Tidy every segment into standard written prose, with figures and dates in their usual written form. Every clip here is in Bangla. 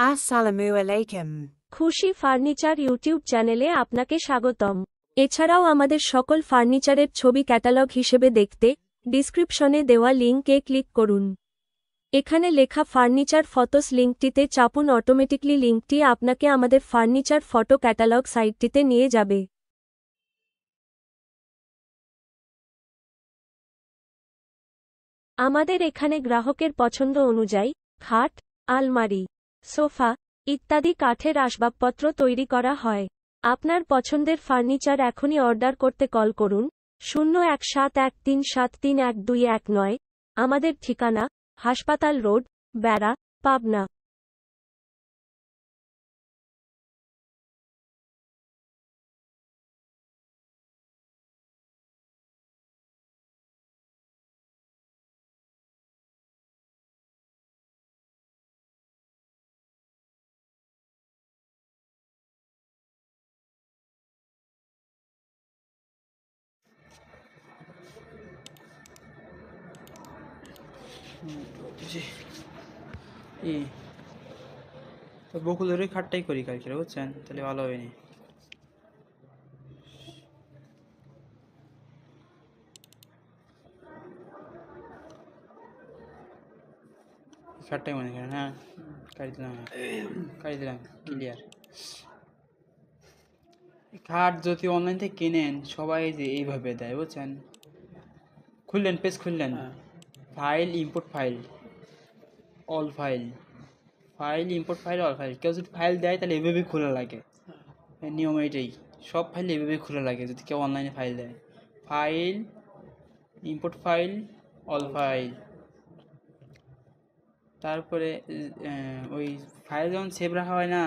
আসসালামু আলাইকুম। খুশি ফার্নিচার ইউটিউব চ্যানেলে আপনাকে স্বাগতম। এছাড়াও আমাদের সকল ফার্নিচারের ছবি ক্যাটালগ হিসেবে দেখতে ডিসক্রিপশনে দেওয়া লিংকে ক্লিক করুন। এখানে লেখা ফার্নিচার ফটোস লিংকটিতে চাপুন, অটোমেটিকলি লিংকটি আপনাকে আমাদের ফার্নিচার ফটো ক্যাটালগ সাইটটিতে নিয়ে যাবে। আমাদের এখানে গ্রাহকের পছন্দ অনুযায়ী খাট, আলমারি, সোফা ইত্যাদি কাঠের আসবাবপত্র তৈরি করা হয়। আপনার পছন্দের ফার্নিচার এখনই অর্ডার করতে কল করুন 017137312119। আমাদের ঠিকানা হাসপাতাল রোড, বেড়া, পাবনা। তো বকুলেরই খাটটাই করি কালকে, বুঝছেন? তাহলে ভালো হবে নি। খাটটাই মনে করেন, হ্যাঁ কাটি দিলাম ক্লিয়ার। খাট যদি অনলাইন থেকে কিনেন সবাই যে এইভাবে দেয়, বুঝছেন? খুললেন, পেজ খুললেন, file import file all file, file import file all file. কেউ যদি ফাইল দেয় তাহলে এভাবেই খোলা লাগে, নিয়ম এটাই। সব ফাইল এভাবেই খোলা লাগে যদি কেউ অনলাইনে ফাইল দেয়। File import file all file. তারপরে ওই ফাইল যখন সেভ রাখা হয় না,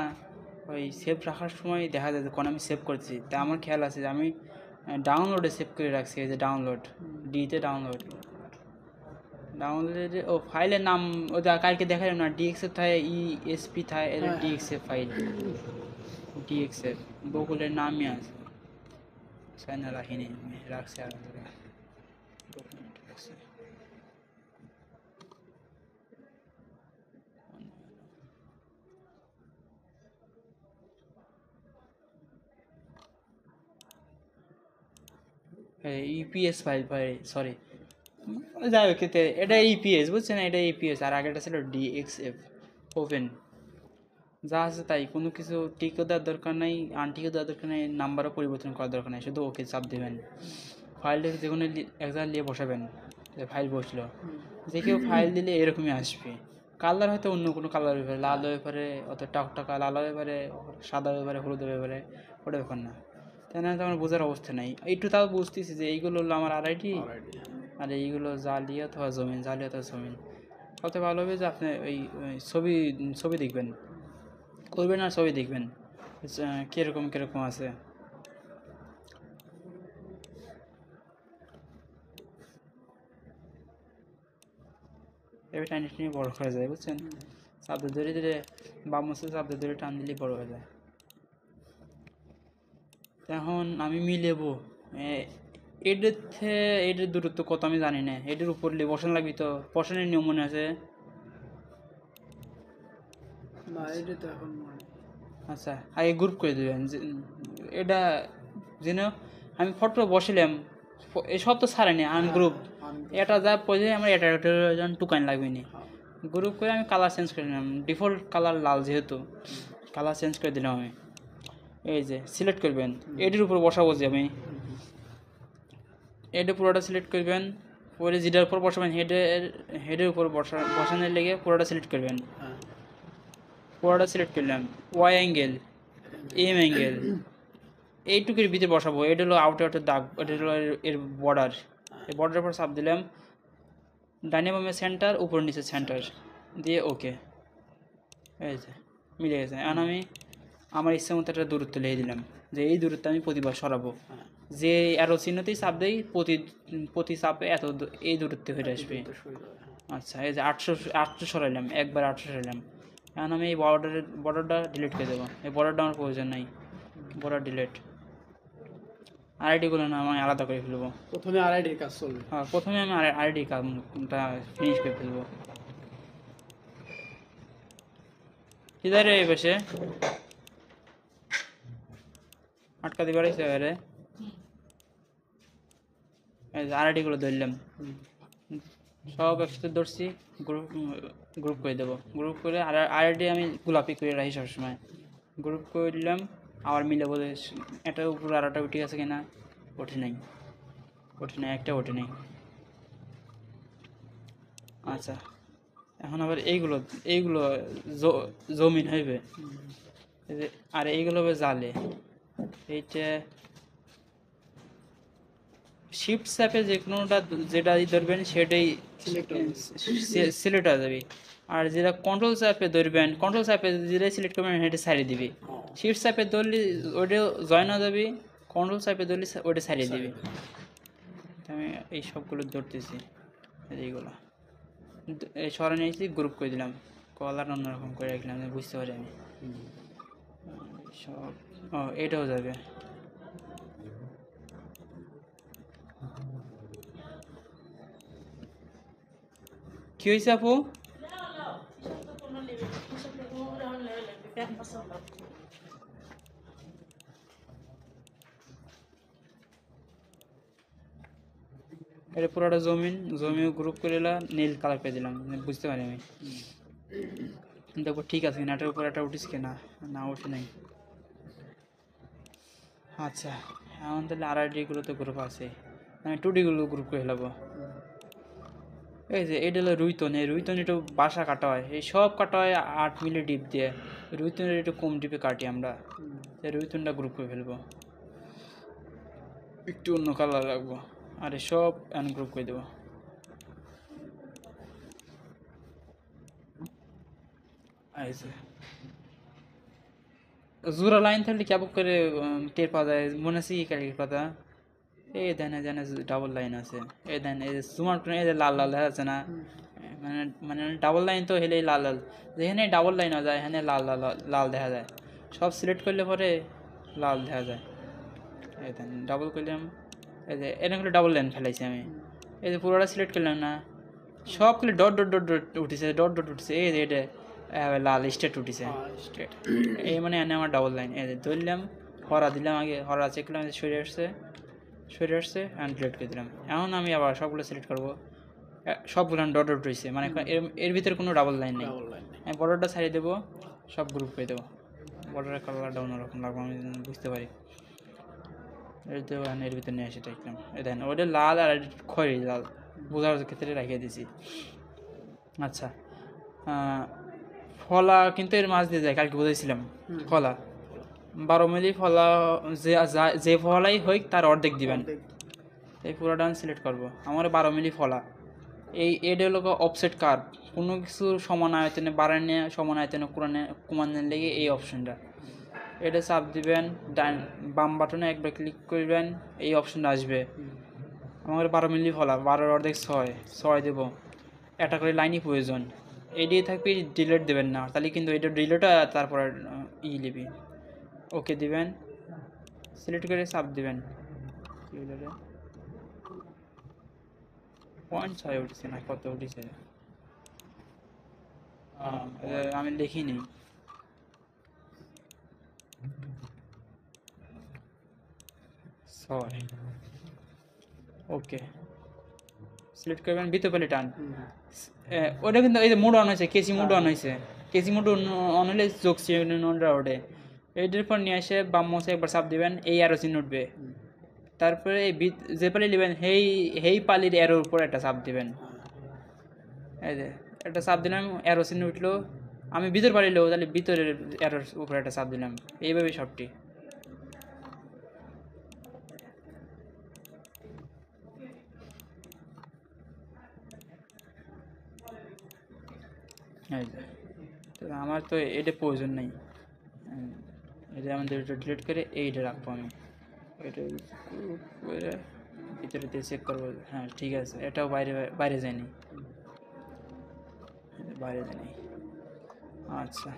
ওই সেভ রাখার সময় দেখা যায় যখন আমি সেভ করছি, তা আমার খেয়াল আছে যে আমি ডাউনলোডে সেভ করে রাখছি। এই যে ডাউনলোড, ডিতে ডাউনলোডে ও ফাইলের নাম ওটা কালকে দেখালাম না, ডিএক্সএফ থাকে, ইএসপি থাকে, এটা ডিএক্সএফ ফাইল, ডিএক্সএফ বকুলের নামই আছে। সাইনা রাখিনি, রাখছি আর রাখছি। ইপিএস ফাইল, সরি, যাই হোক, এটা ইপিএস, বুঝছেন? এটা ইপিএস, আর আগেটা ছিল ডিএক্সএফ ওপেন। যা আছে তাই, কোনো কিছু টিকও দেওয়ার দরকার নাই, আনটিকও দেওয়ার দরকার নেই, নাম্বারও পরিবর্তন করার দরকার নেই, শুধু ওকে চাপ দেবেন। ফাইলটা যে কোনো এক জায়গায় নিয়ে বসাবেন, যে ফাইল বসলো। যে কেউ ফাইল দিলে এরকমই আসবে। কালার হয়তো অন্য কোনো কালার হয়ে পারে, লাল হয়ে পারে, অত টাকা লাল হয়ে পারে, সাদা হয়ে পারে, হলুদ হয়ে পারে, ওটা ব্যাপার না। তাই না, তো আমার বোঝার অবস্থা নেই। একটু তাও বুঝতেছি যে এইগুলো হলো আমার আড়াইটি, আর এইগুলো জালি অথবা জমিন, জালি অথবা জমিন। সবথেকে ভালো হবে যে আপনি ওই ছবি ছবি দেখবেন, করবেন আর ছবি দেখবেন কীরকম কীরকম আছে। এবার টাইনি টানি বড় হয়ে যায়, বুঝছেন? চাপতে ধরে ধরে বাম মাসে চাপতে ধরে টান দিলে বড় হয়ে যায়। এখন আমি মিলেবো এটার থেকে এটার দূরত্ব কত আমি জানি না, এটার উপর দিয়ে বসানো লাগবে। তো বসানোর নিয়ম মনে আছে? আচ্ছা, আগে গ্রুপ করে দেবেন এটা যেন আমি ফটো বসালাম, এসব তো ছাড়েনি আনগ্রুপ, এটা যা পড়ে আমার এটা যেন টুকান লাগবে নি। গ্রুপ করে আমি কালার চেঞ্জ করে নিলাম, ডিফল্ট কালার লাল, যেহেতু কালার চেঞ্জ করে দিলাম আমি। এই যে সিলেক্ট করবেন, এটির উপর বসাবো যে আমি, এটা পুরোটা সিলেক্ট করবেন। পরে যেটার উপর বসাবেন হেডের উপর বসানোর লেগে পুরোটা সিলেক্ট করবেন। পুরোটা সিলেক্ট করলাম, ওয়াই অ্যাঙ্গেল, এম অ্যাঙ্গেল, এইটুকুর ভিতরে বসাবো। এটা হলো আউটার দাগ, এটা হলো এর বর্ডার। এই বর্ডারের উপর চাপ দিলাম, ডাইনে বামে সেন্টার, উপর নিচে সেন্টার দিয়ে ওকে। এই যে মিলে গেছে। এখন আমি আমার ইচ্ছা মতো একটা দূরত্ব লিখে দিলাম যে এই দূরত্ব আমি প্রতিবার সরাবো। যে অ্যারো চিহ্নতেই চাপ দেই, প্রতি চাপে এত এই দূরত্বে হয়ে আসবে। আচ্ছা, এই যে 800 সরাইলাম, একবার 800 সরাইলাম। এখন আমি এই বর্ডারটা ডিলিট করে দেবো। এই বর্ডারটা আমার প্রয়োজন নাই, বর্ডার ডিলিট। আরআইডিগুলো না আমি আলাদা করে ফেলবো। প্রথমে আরআইডির কাজ চলবে। হ্যাঁ, প্রথমে আমি আরআইডির কাজটা ফিনিশ করে ফেলবো। কিধারে এই পাশে আটকা দিয়ে বাড়াইছে এবারে আরআইডি গুলো ধরলাম সব একসাথে ধরছি গ্রুপ গ্রুপ করে দেবো গ্রুপ করে আর আরআইডি আমি গোলাপি করে রাখি সবসময় গ্রুপ করে দিলাম আবার মিলে বলে এটার উপর আর একটা উঠে আছে কিনা ওঠে নাই একটা ওঠে নাই আচ্ছা এখন আবার এইগুলো জমিন হইবে আর এইগুলো হবে জালে এইটা শিফট স্যাপে যে কোনোটা যেটা ধরবেন সেটাই সিলেক্ট হয়ে যাবে আর যেটা কন্ট্রোল স্যাপে ধরবেন কন্ট্রোল স্যাপে যেটা সিলেক্ট করবেন সেটা সাইডে দিবে শিফট স্যাপে ধরলে ওটা জয়েন হয়ে যাবে কন্ট্রোল স্যাপে ধরলে ওটা সাইডে দিবে আমি এই সবগুলো ধরতেছি এইগুলো এই সরে নিয়েছি গ্রুপ করে দিলাম কলার অন্যরকম করে রাখলাম বুঝতে পারি আমি সব ও এটাও যাবে কি হয়েছে আপু এটা পুরোটা জমিও গ্রুপ করে নীল কালার করে দিলাম বুঝতে পারি আমি দেখবো ঠিক আছে কিনা এটার উপর একটা উঠিস কিনা না উঠে নাই আচ্ছা এখন তাহলে আরআইডি গুলো তো গ্রুপ আছে আমি 2D গুলো গ্রুপ করে ফেলাবো এই যে এটা হলো রুইতন একটু বাসা কাটা হয় এই সব কাটা হয় 8 মিলি ডিপ দিয়ে রুইতনের একটু কম ডিপে কাটি আমরা রুইতনটা গ্রুপ করে ফেলবো একটু অন্য কালার রাখবো আর সব আনগ্রুপ করে দেবো জোড়া লাইন থাকলে কেবল করে টের পাওয়া যায় মনে আছে কি কালির কথা এই দেন ডাবল লাইন আছে এই দেন এই সুমার এই লাল লাল দেখা যাচ্ছে না মানে মানে ডাবল লাইন তো হেলে লাল লাল যেখানে ডাবল লাইন হয়ে যায় এখানে লাল লাল লাল দেখা যায় সব সিলেক্ট করলে পরে লাল দেখা যায় এই দেন ডাবল করলাম এই যে এরকম করে ডাবল লাইন ফেলাইছি আমি এই যে পুরোটা সিলেক্ট করলাম না সবগুলো ডট ডট ডট ডট উঠেছে এই যে এটা লাল স্টেট উঠেছে স্টেট এই মানে এনে আমার ডাবল লাইন এই যে ধরলাম হরা দিলাম আগে হরা চেক করলাম সরে আসছে অ্যান্ড ডিলিট করে দিলাম এখন আমি আবার সবগুলো সিলেক্ট করবো সবগুলো ডট ডট উঠেছে মানে এর ভিতরে কোনো ডাবল লাইন নেই আমি বর্ডারটা ছাড়িয়ে দেবো সব গ্রুপ করে দেবো বর্ডারের কালারটা অন্যরকম লাগবে আমি বুঝতে পারি এর ভিতরে নিয়ে আসে দেখলাম দেন ওটা লাল আর খয়েরি লাল বোঝার ক্ষেত্রে রেখে দিয়েছি আচ্ছা ফলা কিন্তু এর মাছ দিয়ে যায় কালকে বোঝাইছিলাম ফলা 12 মিলি ফলা যে ফলাই হোক তার অর্ধেক দিবেন এই পুরোটা আমি সিলেক্ট করবো আমার 12 মিলি ফলা এটা হলো অফসেট কার্ভ কোনো কিছু সমান আয়তনে বাড়ানো সমান আয়তনে কমানোর লেগে এই অপশনটা এটা চাপ দিবেন বাম বাটনে একবার ক্লিক করবেন এই অপশনটা আসবে আমার 12 মিলি ফলা 12 অর্ধেক 6 দেবো একটা করে লাইনই প্রয়োজন এই দিয়ে থাকবে ডিলিট দেবেন না তাহলে কিন্তু এটা ডিলিট তারপর নেবে ওকে দিবেন সিলেক্ট করে চাপ দিবেন 0.6 উঠেছে না কত উঠেছে আমি লিখিনি ওকে সিলেক্ট করবেন ভিতর পেলে টান ওটা কিন্তু এই যে মুড অন হয়েছে কেসি মুড অন হয়েছে কেসি মুড অন হলে চোখ চিহ্নটা ওঠে এইটার পর নিয়ে এসে বাম মাউসে একবার চাপ দিবেন এই অ্যারো চিহ্ন উঠবে তারপরে যে পালি নেবেন হেই পালির অ্যারোর উপর একটা চাপ দিবেন এই যে একটা চাপ দিলাম অ্যারো চিহ্ন উঠলো আমি ভিতর পালিলেও তাহলে ভিতরের অ্যারোর উপর একটা চাপ দিলাম এইভাবে সবটি আমার তো এটা প্রয়োজন নেই এটা আমাদের ডিলিট করে এইটা রাখবো আমি এটা করে ভিতরে দিয়ে চেক করবো হ্যাঁ ঠিক আছে এটাও বাইরে যায়নি আচ্ছা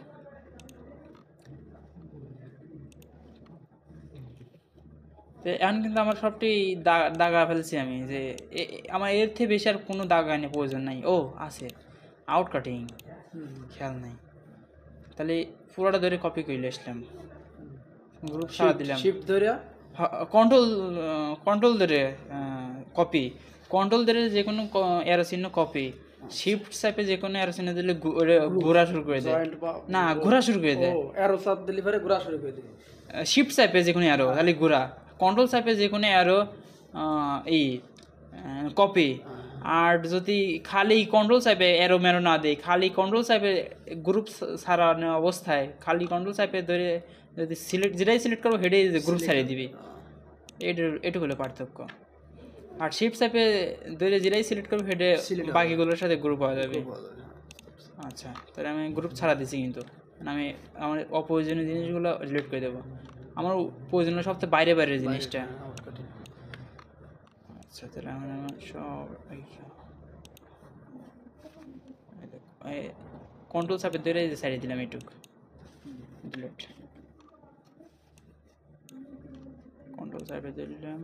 তো এখন কিন্তু আমার সবটি দাগা ফেলছি আমি যে আমার এর থেকে বেশি আর কোনো দাগা প্রয়োজন নাই ও আছে আউট কাটিং খেয়াল নাই তাহলে পুরোটা ধরে কপি করে আসলাম, গ্রুপ সারা দিলাম, শিফট ধরে কন্ট্রোল কন্ট্রোল ধরে কপি, কন্ট্রোল ধরে যে কোনো অ্যারো চিহ্ন কপি, শিফট চাপে যে কোনো অ্যারো চিহ্ন দিলে ঘোরা শুরু করে দেয়, জয়েন্ট বা না ঘোরা শুরু করে দেয়, ও অ্যারো চাপ দিলে পরে ঘোরা শুরু করে দিবে। শিফট চাপে যে কোনো অ্যারো তাহলে ঘোরা, কন্ট্রোল চাপে যে কোনো অ্যারো এই কপি। আর যদি খালি কন্ট্রোল চাপে অ্যারো মেরো না দেয়, খালি কন্ট্রোল চাপে গ্রুপ ছাড়ানো অবস্থায় খালি কন্ট্রোল চাপে ধরে যদি সিলেক্ট যেটাই সিলেক্ট করবো সেটাই গ্রুপ ছাড়িয়ে দিবি, এটুকু হলো পার্থক্য। আর শিফট চাপে ধরে যেটাই সিলেক্ট করবো সেটা বাকিগুলোর সাথে গ্রুপ হয়ে যাবে। আচ্ছা, তাহলে আমি গ্রুপ ছাড়া দিচ্ছি, কিন্তু আমি আমার অপ্রয়োজনীয় জিনিসগুলো ডিলিট করে দেবো, আমার প্রয়োজনীয় সবচেয়ে বাইরে বাইরের জিনিসটা। আচ্ছা, তাহলে আমার সব কন্ট্রোল চাপে ধরে ছাড়িয়ে দিলাম এইটুক, ডিলিট, কন্ট্রোল চাপে দিলাম,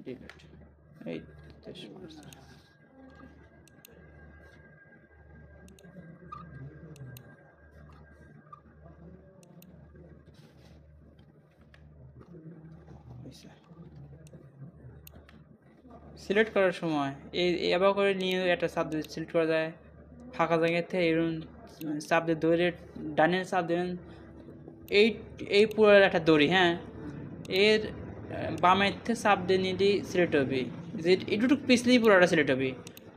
ডিলিট, এই সিলেক্ট করার সময় এবার করে নিয়ে একটা সাবজেক্ট সিলেক্ট করা যায়, ফাঁকা জায়গার থেকে এরকম চাপ দিয়ে দড়ি ডানের চাপ দেবেন, এই এই পুরো একটা দড়ি, হ্যাঁ, এর বামের থেকে চাপ দিয়ে নিলে সিলেক্ট হবে, যে এটুকু পিছলেই পুরোটা সিলেক্ট হবে।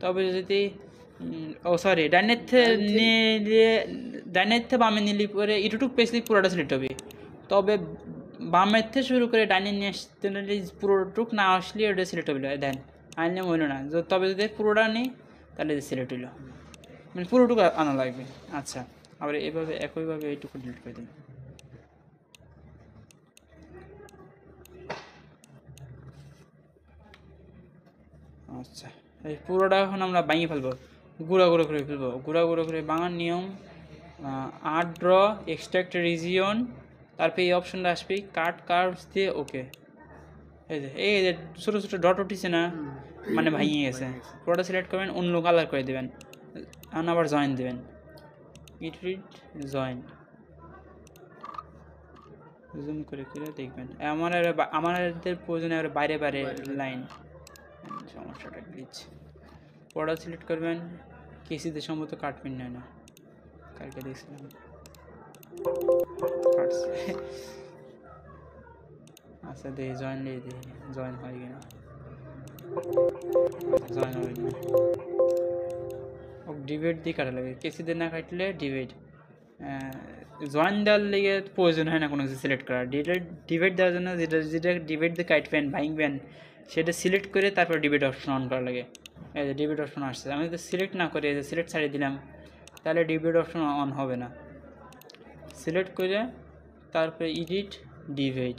তবে যদি সরি ডানের থেকে নিয়ে ডানের থেকে বামে নিলে পরে এটুকু পিছলেই পুরোটা সিলেক্ট হবে। তবে বামের থেকে শুরু করে ডাইনে নিয়ে আসতে নিলে পুরোটুক না আসলে ওটা সিলেক্ট হবে, দেন আনলে হইল না, তবে যদি পুরোটা নিই তাহলে সিলেক্ট হইল, মানে পুরোটুকু আনা লাগবে। আচ্ছা, আবার এইভাবে একইভাবে এইটুকু ডিলিট করে দিন। আচ্ছা, এই পুরোটা এখন আমরা ভাঙিয়ে ফেলবো, গুঁড়া গুঁড়ো করে ফেলবো, গুঁড়া গুঁড়ো করে ভাঙার নিয়ম, আর্ট ড্র, এক্সট্রাক্ট রিজিয়ন, তারপরে এই অপশনটা আসবে কাট কার্ভস দিয়ে, ওকে, এই যে ছোটো ছোটো ডট উঠেছে না, মানে ভাঙিয়ে গেছে, পুরোটা সিলেক্ট করবেন, অন্য কালার করে দেবেন, আবার জয়েন দেবেন, ইট জয়েন, জুম করে করে দেখবেন। আমাদের প্রয়োজনে আর বাইরে বাইরে লাইন, সমস্যাটা গ্লিচ। পড়া সিলেক্ট করবেন, কেসিতে সম্ভবত কাটবেন না, কালকে দেখছিলাম কাটছে। আচ্ছা, দেখি জয়েন দিয়ে দিই, জয়েন হয় কিনা, জয়েন হবে না, ও ডিভাইড দিয়ে কাটা লাগে, কেসিতে না কাটলে ডিভাইড, জয়েন দেওয়ার লেগে প্রয়োজন হয় না কোনো কিছু সিলেক্ট করা, ডিভাইড দেওয়ার জন্য যেটা ডিভাইড দিয়ে কাটবেন ভাঙবেন সেটা সিলেক্ট করে তারপর ডিভাইড অপশন অন করা লাগে। এই যে ডিভাইড অপশন আসছে, আমি যদি সিলেক্ট না করে সিলেক্ট ছাড়িয়ে দিলাম তাহলে ডিভাইড অপশন অন হবে না। সিলেক্ট করে তারপরে এডিট ডিভাইড,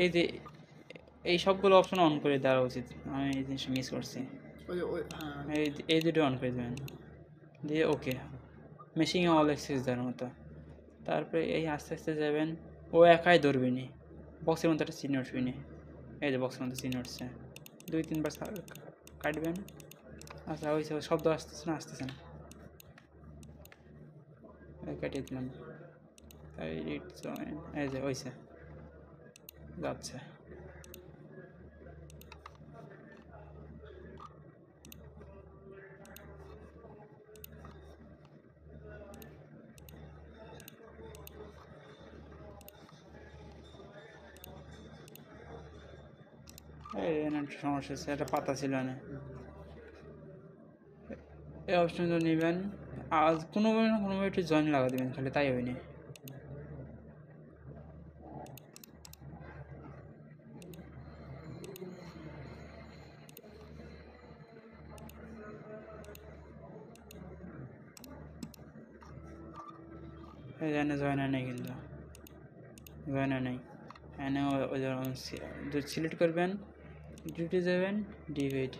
এই যে এই সবগুলো অপশন অন করে দেওয়া উচিত, আমি এই জিনিসটা মিস করছি, এই দুটো অন করে দেবেন দিয়ে ওকে, মেশিনে অল অ্যাক্সেস দেওয়ার মতো। তারপরে এই আস্তে আস্তে যাবেন, ও একাই ধরবে নি, বক্সের মধ্যে একটা চিহ্ন উঠবে নি, এই যে বক্সের মধ্যে চিহ্ন উঠছে, 2-3 বার কাটবেন। আচ্ছা, ওইসব শব্দ আসতেছে না, কাটিয়ে দিলাম, এই যে ওইসে যাচ্ছে। একটা সমস্যা হচ্ছে, একটা পাতা ছিল না, এই অপশনটা নেবেন, আর কোনোভাবে না কোনোভাবে একটু জয়েন লাগা দেবেন, খালি তাই হয়নি। এই জানে জয়েন নেই, কিন্তু জয়েন নেই, এনে সিলেক্ট করবেন, ডিউটি যাবেন, ডিভাইড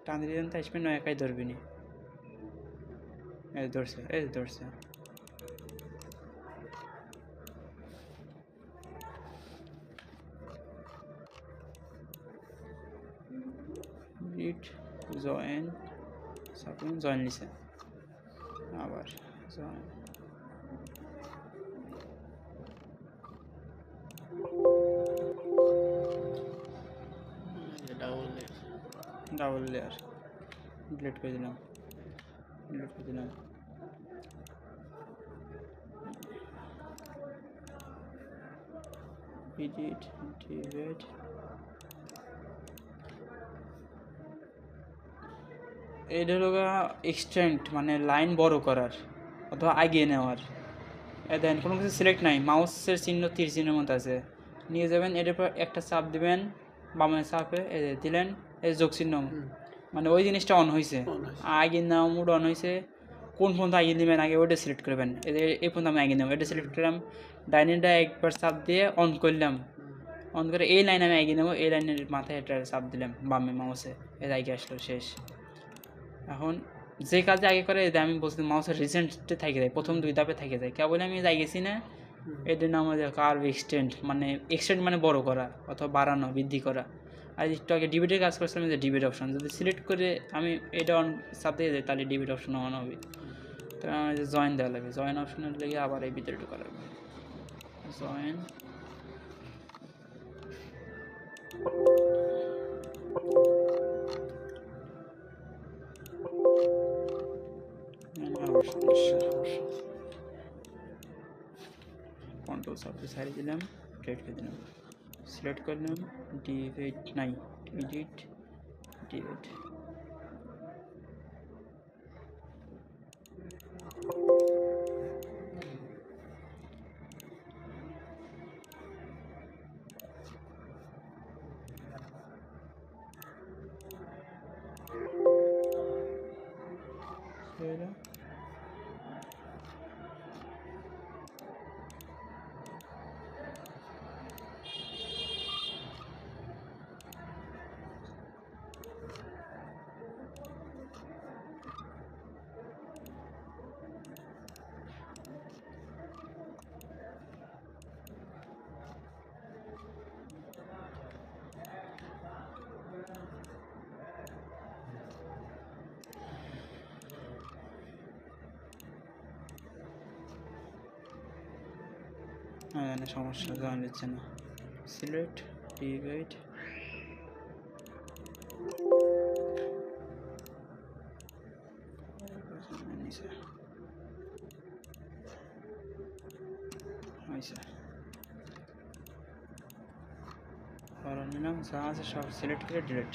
টান দিয়ে দেবেন, তাই আসবেন, একাই ধরবেনি। এই ধরছে, এই ধরছে। রিড জয়েন, সাপোজ জয়েন লিসে, আবার জয়েন। ডাবল লেয়ার ডিলিট করে দিলাম, ডিলিট করে দিলাম। এডিট ডিভাইড, এটা হলো এক্সটেন্ড মানে লাইন বড় করার অথবা আগিয়ে নেওয়ার। দেন কোনো কিছু সিলেক্ট নাই, মাউসের চিহ্ন তীর চিহ্নের মতো আছে, নিয়ে যাবেন, এটার পর একটা চাপ দিবেন, বামে চাপে এই যে দিলেন, এই যোগ চিহ্ন, মানে ওই জিনিসটা অন হয়েছে, আগিয়ে নেওয়া মুড অন হয়েছে। কোন পর্যন্ত আগিয়ে নেবেন আগে ওইটা সিলেক্ট করবেন, এই পর্যন্ত আমি আগিয়ে নেব, এটা সিলেক্ট করলাম, ডাইনিংটা একবার চাপ দিয়ে অন করলাম, অন করে এই লাইন আমি এগিয়ে নেবো, এই লাইনের মাথায় এটা চাপ দিলাম বামে মাউসে, এটা এগিয়ে আসলো, শেষ। এখন যে কাজে আগে করে আমি বলছি মাউসের রিসেন্টে থেকে যায়, প্রথম 2 ধাপে থেকে যায়, কেবল আমি যাই গেছি না, এটার নাম হচ্ছে কার্ভ এক্সটেন্ড, মানে এক্সটেন্ড মানে বড় করা অথবা বাড়ানো বৃদ্ধি করা। আর একটু আগে ডিবেটের কাজ করছিলাম, যে ডিবেট অপশন যদি সিলেক্ট করে আমি এটা অন চাপ দিয়ে যাই, তাহলে ডিবেট অপশন অন হবে। তো আমার জয়েন দেওয়া লাগবে, জয়েন অপশনের লেগে আবার এই ভিতরে ঢোকা লাগবে, জয়েন। কন্ট্রোল সাবকে সারিয়ে দিলাম, ডিলিট করে দিলাম, সিলেক্ট করলাম, ডিভাইড নাই, এডিট ডিভাইড, সমস্যা জানা যাচ্ছে না, সিলেক্ট ডিভাইড, নিলাম, যা আছে সব সিলেক্ট করে ডিলিট,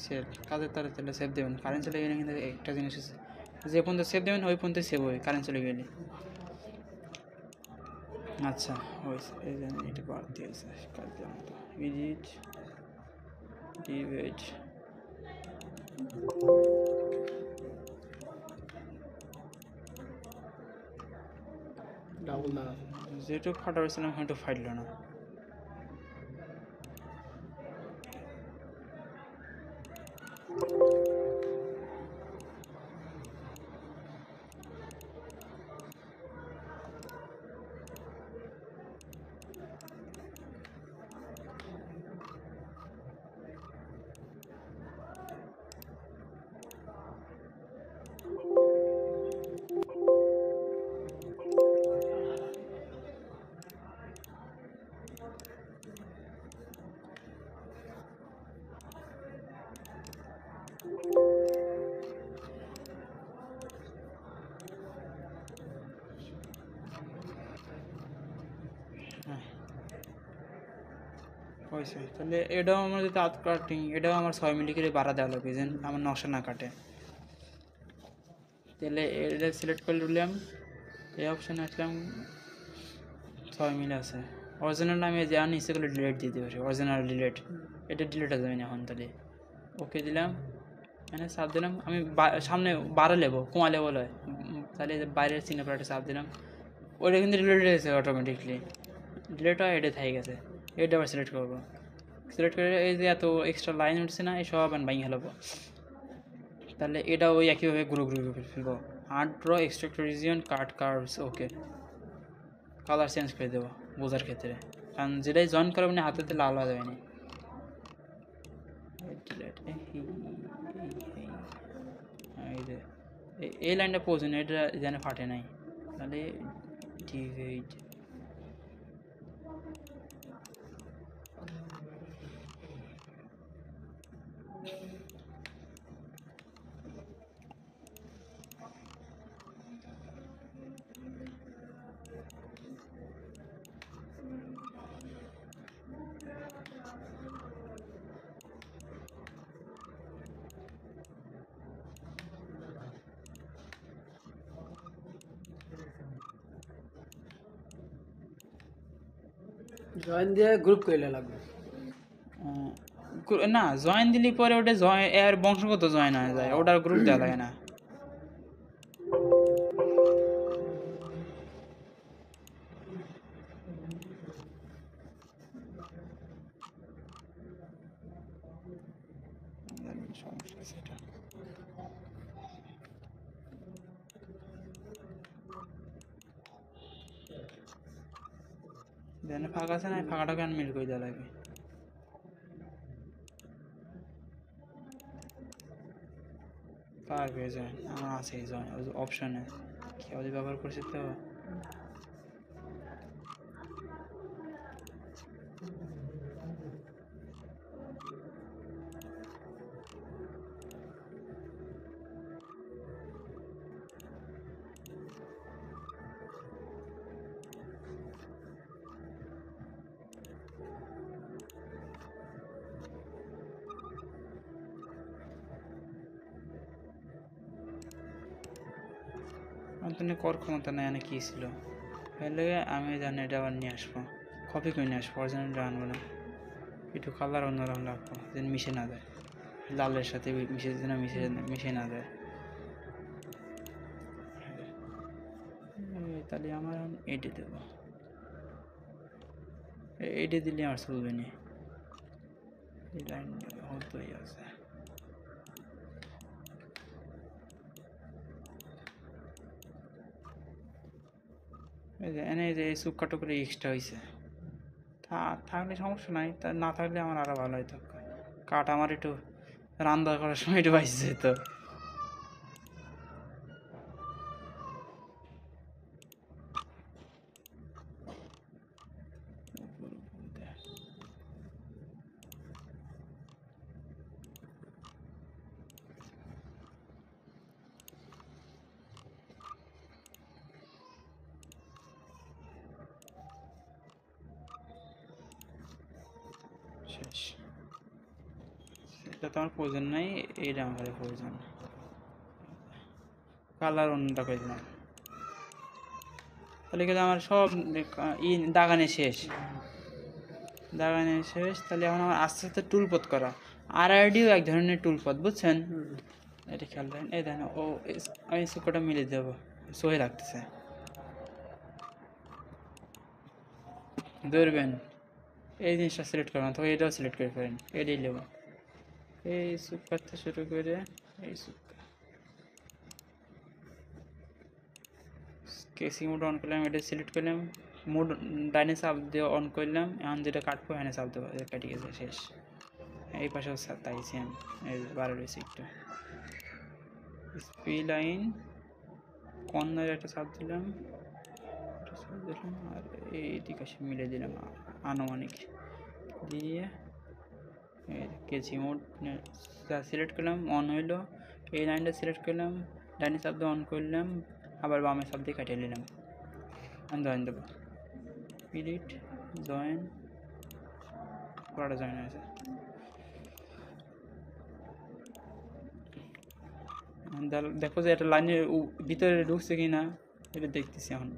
সেভ। কাজের তারা তাহলে সেভ দেবেন, কারেন্ট চলে গেলে কিন্তু একটা জিনিস আছে, যে পর্যন্ত সেভ দেবেন ওই পর্যন্ত সেভ হবে, কারেন্ট চলে গেলে। আচ্ছা হয়েছে, এই জন্য এটা বাদ দিয়েছে কাজ দেওয়ার মতো, এডিট ডিভাইড, ডাবল না, যেটুকু ফাটা হয়েছিলাম হয়তো ফাটল না। হয়েছে, তাহলে এটাও আমার যদি আর্ট কাটিং, এটাও আমার 6 মিলি করে বাড়া দেওয়া লাগবে, যেন আমার নকশা না কাটে। তাহলে এটা সিলেক্ট করে নিলাম, এই অপশানে আসলাম, 6 মিলি আছে, অরিজিনাল নামে যা নিচেগুলো ডিলিট দিয়ে দেবে, অরিজিনাল ডিলিট, এটা ডিলিট হয়ে যাবে না এখন। তাহলে ওকে দিলাম, মানে চাপ দিলাম, আমি সামনে বাড়া লেবো, কোয়া লেবল হয়, তাহলে বাইরের চিহ্ন পর একটা চাপ দিলাম, ওইটা কিন্তু ডিলিট হয়ে গেছে অটোমেটিকলি, ডিলিট হয়, এটা থেকে গেছে। এটা আবার সিলেক্ট করবো, সিলেক্ট করে এই যে এত এক্সট্রা লাইন উঠছে না, এই সব আমি বাইং হেলাবো, তাহলে এটা ওই একইভাবে গ্রু গ্রু করে ফেলবো। হার্ড ড্র এক্সট্রাক্ট রিজিয়ন কাট কার্ভস, ওকে কালার চেঞ্জ করে দেবো বোঝার ক্ষেত্রে, কারণ যেটাই জয়েন করবেন হাতেতে লাল হয়ে যাবে না। এই লাইনটা প্রয়োজন, এটা যেন ফাটে নাই, তাহলে ঠিক এই জয়েন দিয়ে গ্রুপ করলে লাগবে। না জয়েন দিলে পরে ওটা জয়েন এর বংশগত জয়েন হয়ে যায়, ওটার গ্রুপ দেওয়া লাগে না। সমস্যা সেটা যেন ফাঁকা আছে না, ফাঁকাটাকে আনমিল করে দেওয়া লাগে। পারবে জয়েন আমার আছে, জয়েন অপশনে কেউ ব্যবহার করছে তো। অন্তনে কর ক্ষমতা নেই, কি ছিল হলে আমি জানি, এটা আবার নিয়ে আসবো, কপি করে নিয়ে আসবো, অরিজিনালটা আনবো না। একটু কালার অন্যরকম রাখবো যেন মিশে না যায়, লালের সাথে মিশে যেন মিশে না যায়। তাহলে আমার এডে দেবো, এডে দিলে আমার চলবে না, এই লাইন হতেই আছে। এই যে এনে যে এই চুক্কাটো করে এক্সট্রা হয়েছে, থাকলে সমস্যা নাই, তা না থাকলে আমার আরো ভালো হইতো। কাঠ আমার একটু রান্না করার সময় একটু বাইছে তো। শেষ, এটা তো আমার প্রয়োজন নাই, এইটা আমার প্রয়োজন। কালার অন্যটা করে দিলাম, তাহলে কিন্তু আমার সব দাগানে শেষ, দাগানে শেষ। তাহলে এখন আমার আস্তে আস্তে টুলপথ করা, আরআরডিও এক ধরনের টুলপথ, বুঝছেন? এটা খেয়াল রাখেন, এই দেখেন ও আমি সুকোটা মিলে দেবো, সহে রাখতেছে, ধরবেন এই জিনিসটা সিলেক্ট করবেন, তবে এটাও সিলেক্ট করে ফেলেন, এটাই নেব। এই সুপ করতে শুরু করে এই সুপ কেসি মোড অন করলাম, এটা সিলেক্ট করলাম, মোড ডাইনে চাপ দিয়ে অন করলাম, এখন যেটা কাটবো এখানে চাপ দেবো, কেটে গেছে, শেষ। এই পাশেও তাই সেম, এই 12 রয়েছে একটু স্পি লাইন কর্নার একটা চাপ দিলাম, আর এই দিকে মিলে দিলাম আনুমানিক দিয়ে, কেসি মোড সিলেক্ট করলাম, অন হইলো, এই লাইনটা সিলেক্ট করলাম, ডাইনে চাপ দিয়ে অন করলাম, আবার বামে চাপ দিয়ে কাটিয়ে নিলাম, জয়েন দেবো, এডিট জয়েন, পুরোটা জয়েন হয়েছে। দেখো যে এটা লাইনের ভিতরে ঢুকছে কি না, এটা দেখতেছি এখন।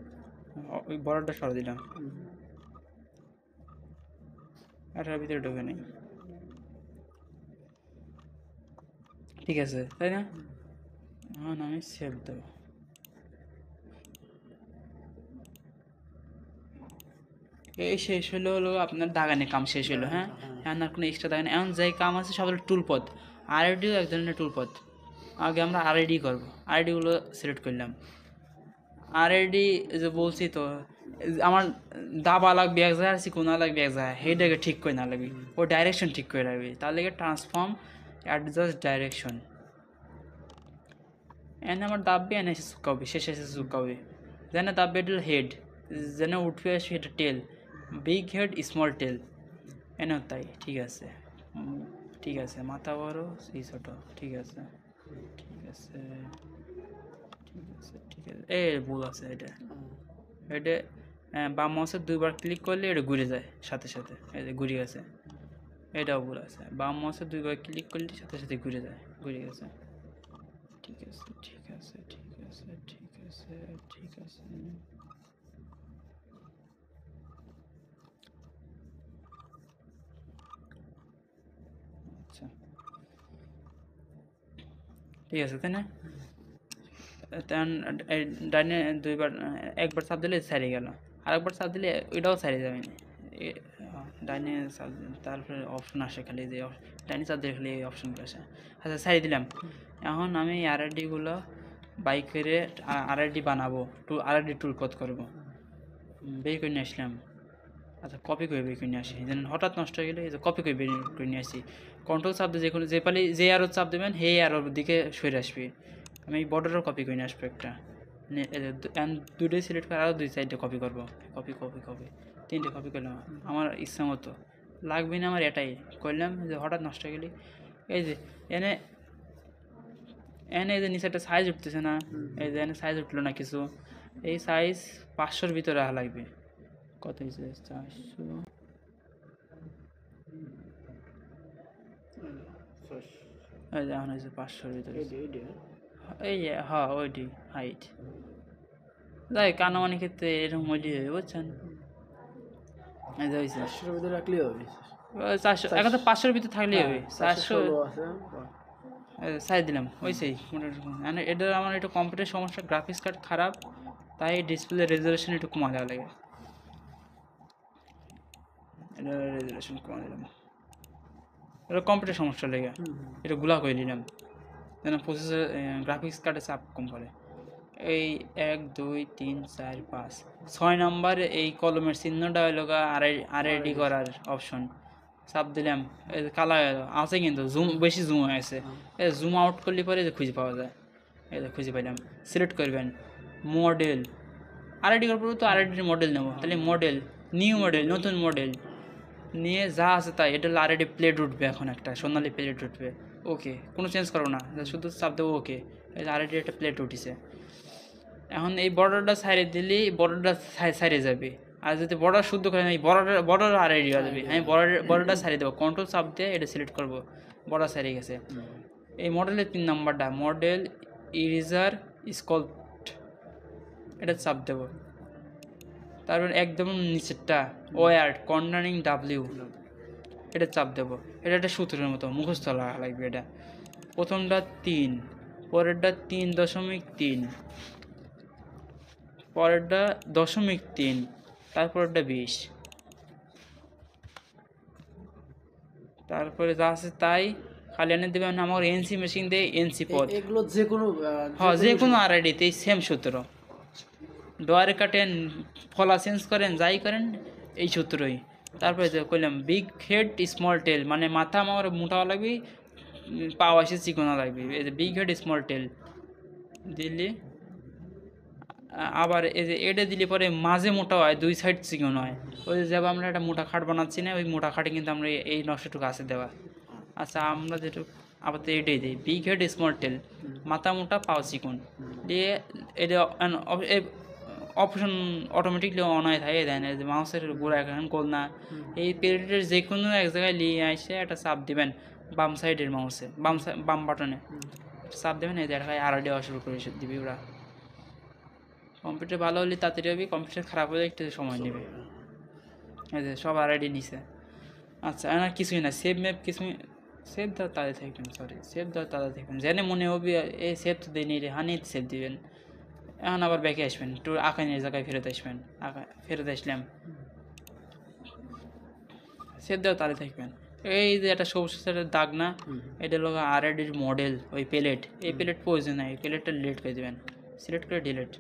ওই বড়টা সরা দিলাম, এটার ভিতরে ঢুকে নেই, ঠিক আছে তাই না? এখন আমি সেভ দেবো, এই শেষ হলো আপনার দাগানের কাম শেষ হলো। হ্যাঁ, এখন আর কোনো এক্সট্রা দাগান, এখন যাই কাম আছে সব টুলপথ, আরআরডিও এক ধরনের টুলপথ, আগে আমরা আরআইডি করবো, আরআইডিগুলো সিলেক্ট করলাম। আরআইডি যে বলছি তো আমার দাবা লাগবে এক জায়গায়, চিকোনা লাগবে এক জায়গায়, সেইটাকে ঠিক করে না লাগবে, ও ডাইরেকশন ঠিক করে রাখবে। তার লেগে ট্রান্সফর্ম অ্যাডজাস্ট ডাইরেকশন। এনে আমার দাববে, এনে এসে চুকাবে, শেষে এসে চুকাবে। যেন দাববে এটা হেড, যেন উঠবে আসবে এটা টেল, বিগ হেড স্মল টেল, এনেও তাই। ঠিক আছে, ঠিক আছে, মাথা বড় এই ছোট, ঠিক আছে, ঠিক আছে, ঠিক আছে, ঠিক আছে। এ ভুল আছে এটা, এটা বাম মাউসে দুইবার ক্লিক করলে এটা ঘুরে যায় সাথে সাথে, এই যে ঘুরে গেছে। এটাও ভুল আছে, বাম মাউসে দুইবার ক্লিক করলে সাথে সাথে ঘুরে যায়, ঘুরে গেছে। ঠিক আছে, ঠিক আছে, ঠিক আছে, ঠিক আছে, ঠিক আছে। আচ্ছা, ঠিক আছে, তাই না? তখন ডাইনে দুইবার একবার চাপ দিলে সারিয়ে গেল, আরেকবার চাপ দিলে ওইটাও সারিয়ে যাবে না। ডাইনে চাপ, তারপরে অপশন আসে খালি, যে ডাইনে চাপ দিলে খালি এই অপশনগুলো আসে। আচ্ছা, সারিয়ে দিলাম। এখন আমি আরআইডিগুলো বাই করে আরআইডি বানাবো, আরআইডি টুল কত করবো, বের করে নিয়ে আসলাম। আচ্ছা, কপি করে বের করে নিয়ে আসি, যেন হঠাৎ নষ্ট হয়ে গেলে এই যে কপি করে বের করে নিয়ে আসি। কন্ট্রোল চাপ দিয়ে যে পালি যে আরও চাপ দেবেন সেই আরোর দিকে সরে আসবে। আমি এই বর্ডারও কপি করে নিয়ে আসবো একটা, দুটোই সিলেক্ট করে আরও দুই সাইডে কপি করবো, কপি কপি কপি, তিনটে কপি করলাম আমার ইচ্ছা মতো। লাগবে না আমার এটাই করলাম, যে হঠাৎ নষ্ট হয়ে গেলি। এই যে এনে এনে এই যে নিচে একটা সাইজ উঠতেছে না, এই যে এনে সাইজ উঠলো না কিছু, এই সাইজ 500-র ভিতরে রাখা লাগবে। কত হয়েছে? 400, এই যে এখন হয়েছে 500-র ভিতরে। এই যে হ্যাঁ, ওইটি হাইট। যাই কানামানি ক্ষেত্রে এরকম ওইটি হবে, বুঝছেন? এই যে হয়েছে 500-এর ভিতরে রাখলেই হবে। 400, এখন তো 500-র ভিতরে থাকলেই হবে। 400 আছে। সাইজ দিলাম, ওইসেই মানে এটা আমার একটু কম্পিউটার সমস্যা, গ্রাফিক্স কার্ড খারাপ, তাই ডিসপ্লে রেজলিউশন একটু কমা দেওয়া লাগে। এটা রেজলিউশন কমা দিলাম, এটা কম্পিউটার সমস্যা লেগে এটা গুলা করে নিলাম, যেন প্রসেসর গ্রাফিক্স কার্ডে চাপ কম করে। এই 1 2 3 4 5 6 নম্বর এই কলমের চিহ্নটা হলো আরআইডি করার অপশন, চাপ দিলাম, এই কালা আছে কিন্তু জুম বেশি জুম হয়ে আছে, এই জুম আউট করলে পরে যে খুঁজে পাওয়া যায়, এই যে খুঁজে পাইলাম। সিলেক্ট করবেন মডেল, আরআইডি করার পরে তো আরআইডির মডেল নেব, তাহলে মডেল, নিউ মডেল, নতুন মডেল নিয়ে যা আছে তাই, এটা হলো আরআইডি প্লেট উঠবে, এখন একটা সোনালি প্লেট উঠবে। ওকে, কোনো চেঞ্জ করো না, শুধু চাপ দেবো ওকে, এই আরআইডি একটা প্লেট উঠিছে। এখন এই বর্ডারটা সাইডে দিলেই বর্ডারটা সাইডে যাবে, আর যদি বর্ডার শুদ্ধ করে এই বর্ডার আরআইডি হয়ে যাবে। আমি বর্ডারটা সাইডে দেবো, কন্ট্রোল চাপ দিয়ে এটা সিলেক্ট করবো, বর্ডার সাইডে গেছে। এই মডেলের 3 নম্বরটা মডেল ইরেজার স্কল্পট, এটা চাপ দেবো। তারপর একদম নিচেরটা ওয়ার্ড কর্নারিং ডাব্লিউ, এটা চাপ দেবো। এটা একটা সূত্রের মতো মুখস্থ লাগবে। এটা প্রথমটা 3, পরেরটা 3.3, পরেরটা 0.3, তারপরেরটা 20, তারপরে যা আছে তাই খালি এনে দেবেন আমার এনসি মেশিন দিয়ে এনসি পদ। এগুলো যে কোনো হ্যাঁ, যে কোনো আরআইডিতে সেম সূত্র, ডোয়ারে কাটেন, ফলা চেঞ্জ করেন, যাই করেন এই সূত্রই। তারপরে যে করলাম বিগ হেড স্মল টেল, মানে মাথা আমার মোটা লাগবে, পাও আসে চিকনা লাগবে। এই যে বিগ হেড স্মল টেল দিলে, আবার এই যে এটা দিলে পরে মাঝে মোটা হয়, দুই সাইড চিকন হয়। ওই যে যাবো আমরা একটা মোটা খাট বানাচ্ছি না, ওই মোটা খাটে কিন্তু আমরা এই নকশাটুকু আছে দেওয়া। আচ্ছা, আমরা যেটুকু আপাতত এটাই দিই, বিগ হেড স্মল টেল, মাথা মোটা পাও চিকন দিয়ে এটা অপশন অটোমেটিকলি অন হয়ে থাকে, দেন এই যে মাউসের গোড়া এখন গোল না, এই পিরিয়ডের যে কোনো এক জায়গায় নিয়ে এসে একটা চাপ দিবেন বাম সাইডের মাউসে, বাম বাটনে চাপ দেবেন, এই যে একটা আরআইডি শুরু করে দিবি ওরা। কম্পিউটার ভালো হলে তাড়াতাড়ি হবে, কম্পিউটার খারাপ হলে একটু সময় নেবে। এই যে সব আরআইডি নিছে। আচ্ছা, আর কিছুই না, সেভ ম্যাপ কিছু, সেভ দেওয়া তাদের থাকবেন, সরি সেভ দেওয়া তাদের থাকবেন, জেনে মনে হবে এই সেভ তো দিই রে, হানি সেভ দিবেন। এখন আবার ব্যাকে আসবেন, একটু আঁকানের জায়গায় ফেরত আসবেন, ফেরত আসলাম, সেভ দেওয়া তাহলে থাকবেন। এই যে একটা সবুজ সাথে দাগ না, এটা হলো আরআইডির মডেল, ওই প্লেট। এই প্লেট প্রয়োজন নাই, এই প্লেটটা ডিলিট করে দেবেন। সিলেক্ট করে ডিলিট,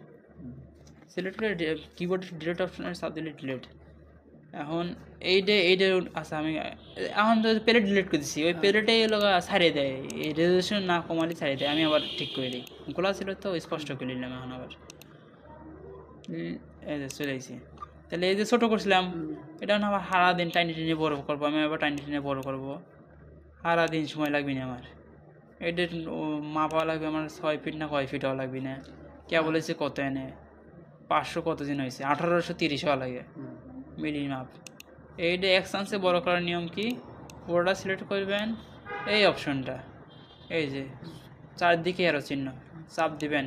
সিলেক্ট করে কিবোর্ডের ডিলিট অপশনের চাপ দিলে ডিলিট। এখন এইটা আচ্ছা আমি এখন তো প্লেট ডিলিট করে দিচ্ছি, ওই প্লেটেই হলো ছাড়িয়ে দেয়, এই রেজুলেশন না কমালে ছাড়িয়ে দেয়। আমি আবার ঠিক করে দিই, গোলা ছিল তো স্পষ্ট করে নিলাম। এখন আবার এই যে চলে আসি। তাহলে এই যে ছোটো করছিলাম, এটা না আবার সারাদিন টাইনি টেনে বড় করবো। আমি আবার টাইনি টেনে বড় করবো, সারাদিন সময় লাগবে না আমার। এটা মাপা লাগবে আমার 6 ফিট না কয় ফিট হওয়া লাগবে না। কে বলেছে কত এনে 500 কত দিন হয়েছে, 1830 হওয়া লাগে মিলি মাপ। এইটা এক চান্সে বড় করার নিয়ম কি, পুরোটা সিলেক্ট করবেন, এই অপশনটা, এই যে চারদিকে আরও চিহ্ন চাপ দিবেন।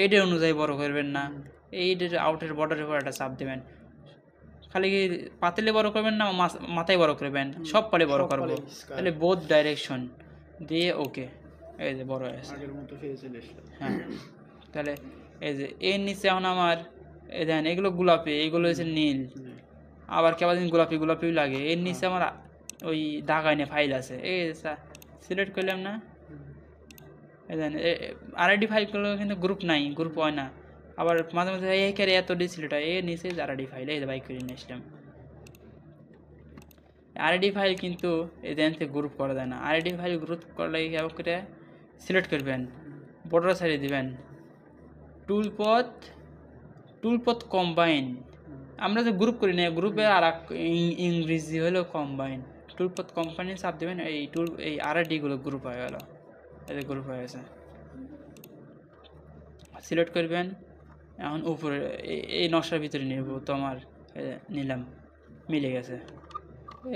এইটার অনুযায়ী বড় করবেন না, এইটার আউটের বর্ডারের উপর একটা চাপ দিবেন। খালি কি পাতিলে বড় করবেন না মাথায় বড় করবেন, সব পালে বড় করবো। তাহলে বোথ ডাইরেকশন দিয়ে ওকে, এই যে বড় হয়েছে। হ্যাঁ, তাহলে এই যে এর নিচে এখন আমার এই দেখেন এগুলো গোলাপি, এইগুলো হচ্ছে নীল, আবার কেবল দিন গোলাপি গোলাপি লাগে। এর নিচে আমার ওই দাগ আইনে ফাইল আছে, এই সিলেক্ট করলাম না, এই দেখেন আরআইডি ফাইলগুলো কিন্তু গ্রুপ নাই, গ্রুপ হয় না। আবার মাঝে মাঝে এই ক্যারে এত ডিসিলেট হয়, এর নিচে আরআইডি ফাইল, এই বাইক করে নিয়ে আসলাম। আরআইডি ফাইল কিন্তু এই দেন থেকে গ্রুপ করা যায় না। আরআইডি ফাইল গ্রুপ করলে কেমন করে সিলেক্ট করবেন, বর্ডার ছাড়িয়ে দিবেন, টুলপথ কম্বাইন। আমরা যে গ্রুপ করি না, গ্রুপে আর ইংরেজি হলো কম্বাইন। টুলপথ কম্বাইনে চাপ দেবেন, এই আরআইডিগুলো গ্রুপ হয়ে গেল, এদের গ্রুপ হয়ে গেছে। সিলেক্ট করবেন, এখন উপরে এই নকশার ভিতরে নেব তো আমার নিলাম, মিলে গেছে,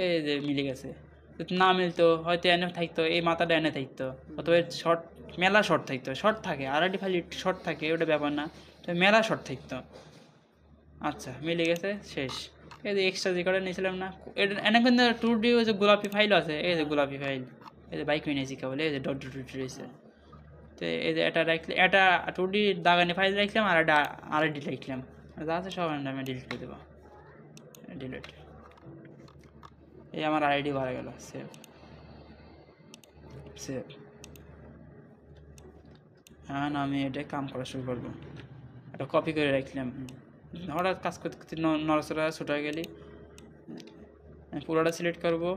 এই যে মিলে গেছে। যদি না মিলতো হয়তো এনে থাকতো, এই মাথাটা এনে থাকতো, অথবা শর্ট মেলা শর্ট থাকতো, শর্ট থাকে আরআইডি ফাইল শর্ট থাকে, ওটা ব্যাপার না, তো মেলা শর্ট থাকতো। আচ্ছা মিলে গেছে, শেষ। এই যে এক্সট্রা যে কটা নিয়েছিলাম না, এটা এনে কিন্তু 2D ওই যে গোলাপি ফাইল আছে, এই যে গোলাপি ফাইল, এই যে বাইক নিয়েছি কেবল, এই যে ডট রয়েছে। তো এই যে এটা রাখলে, এটা 2D দাগানি ফাইল রাখলাম, আর এটা আরআইডি রাখলাম, যা আছে সব আমি ডিলিট করে দেবো, ডিলিট। এই আমার আইডি বাড়া গেল, সেভ সেভ। এখন আমি এটা কাম করা শুরু করবো। এটা কপি করে রাখলাম, হঠাৎ কাজ করতে করতে নড়াচড়া ছোটো হয়ে গেলি, পুরোটা সিলেক্ট করবো,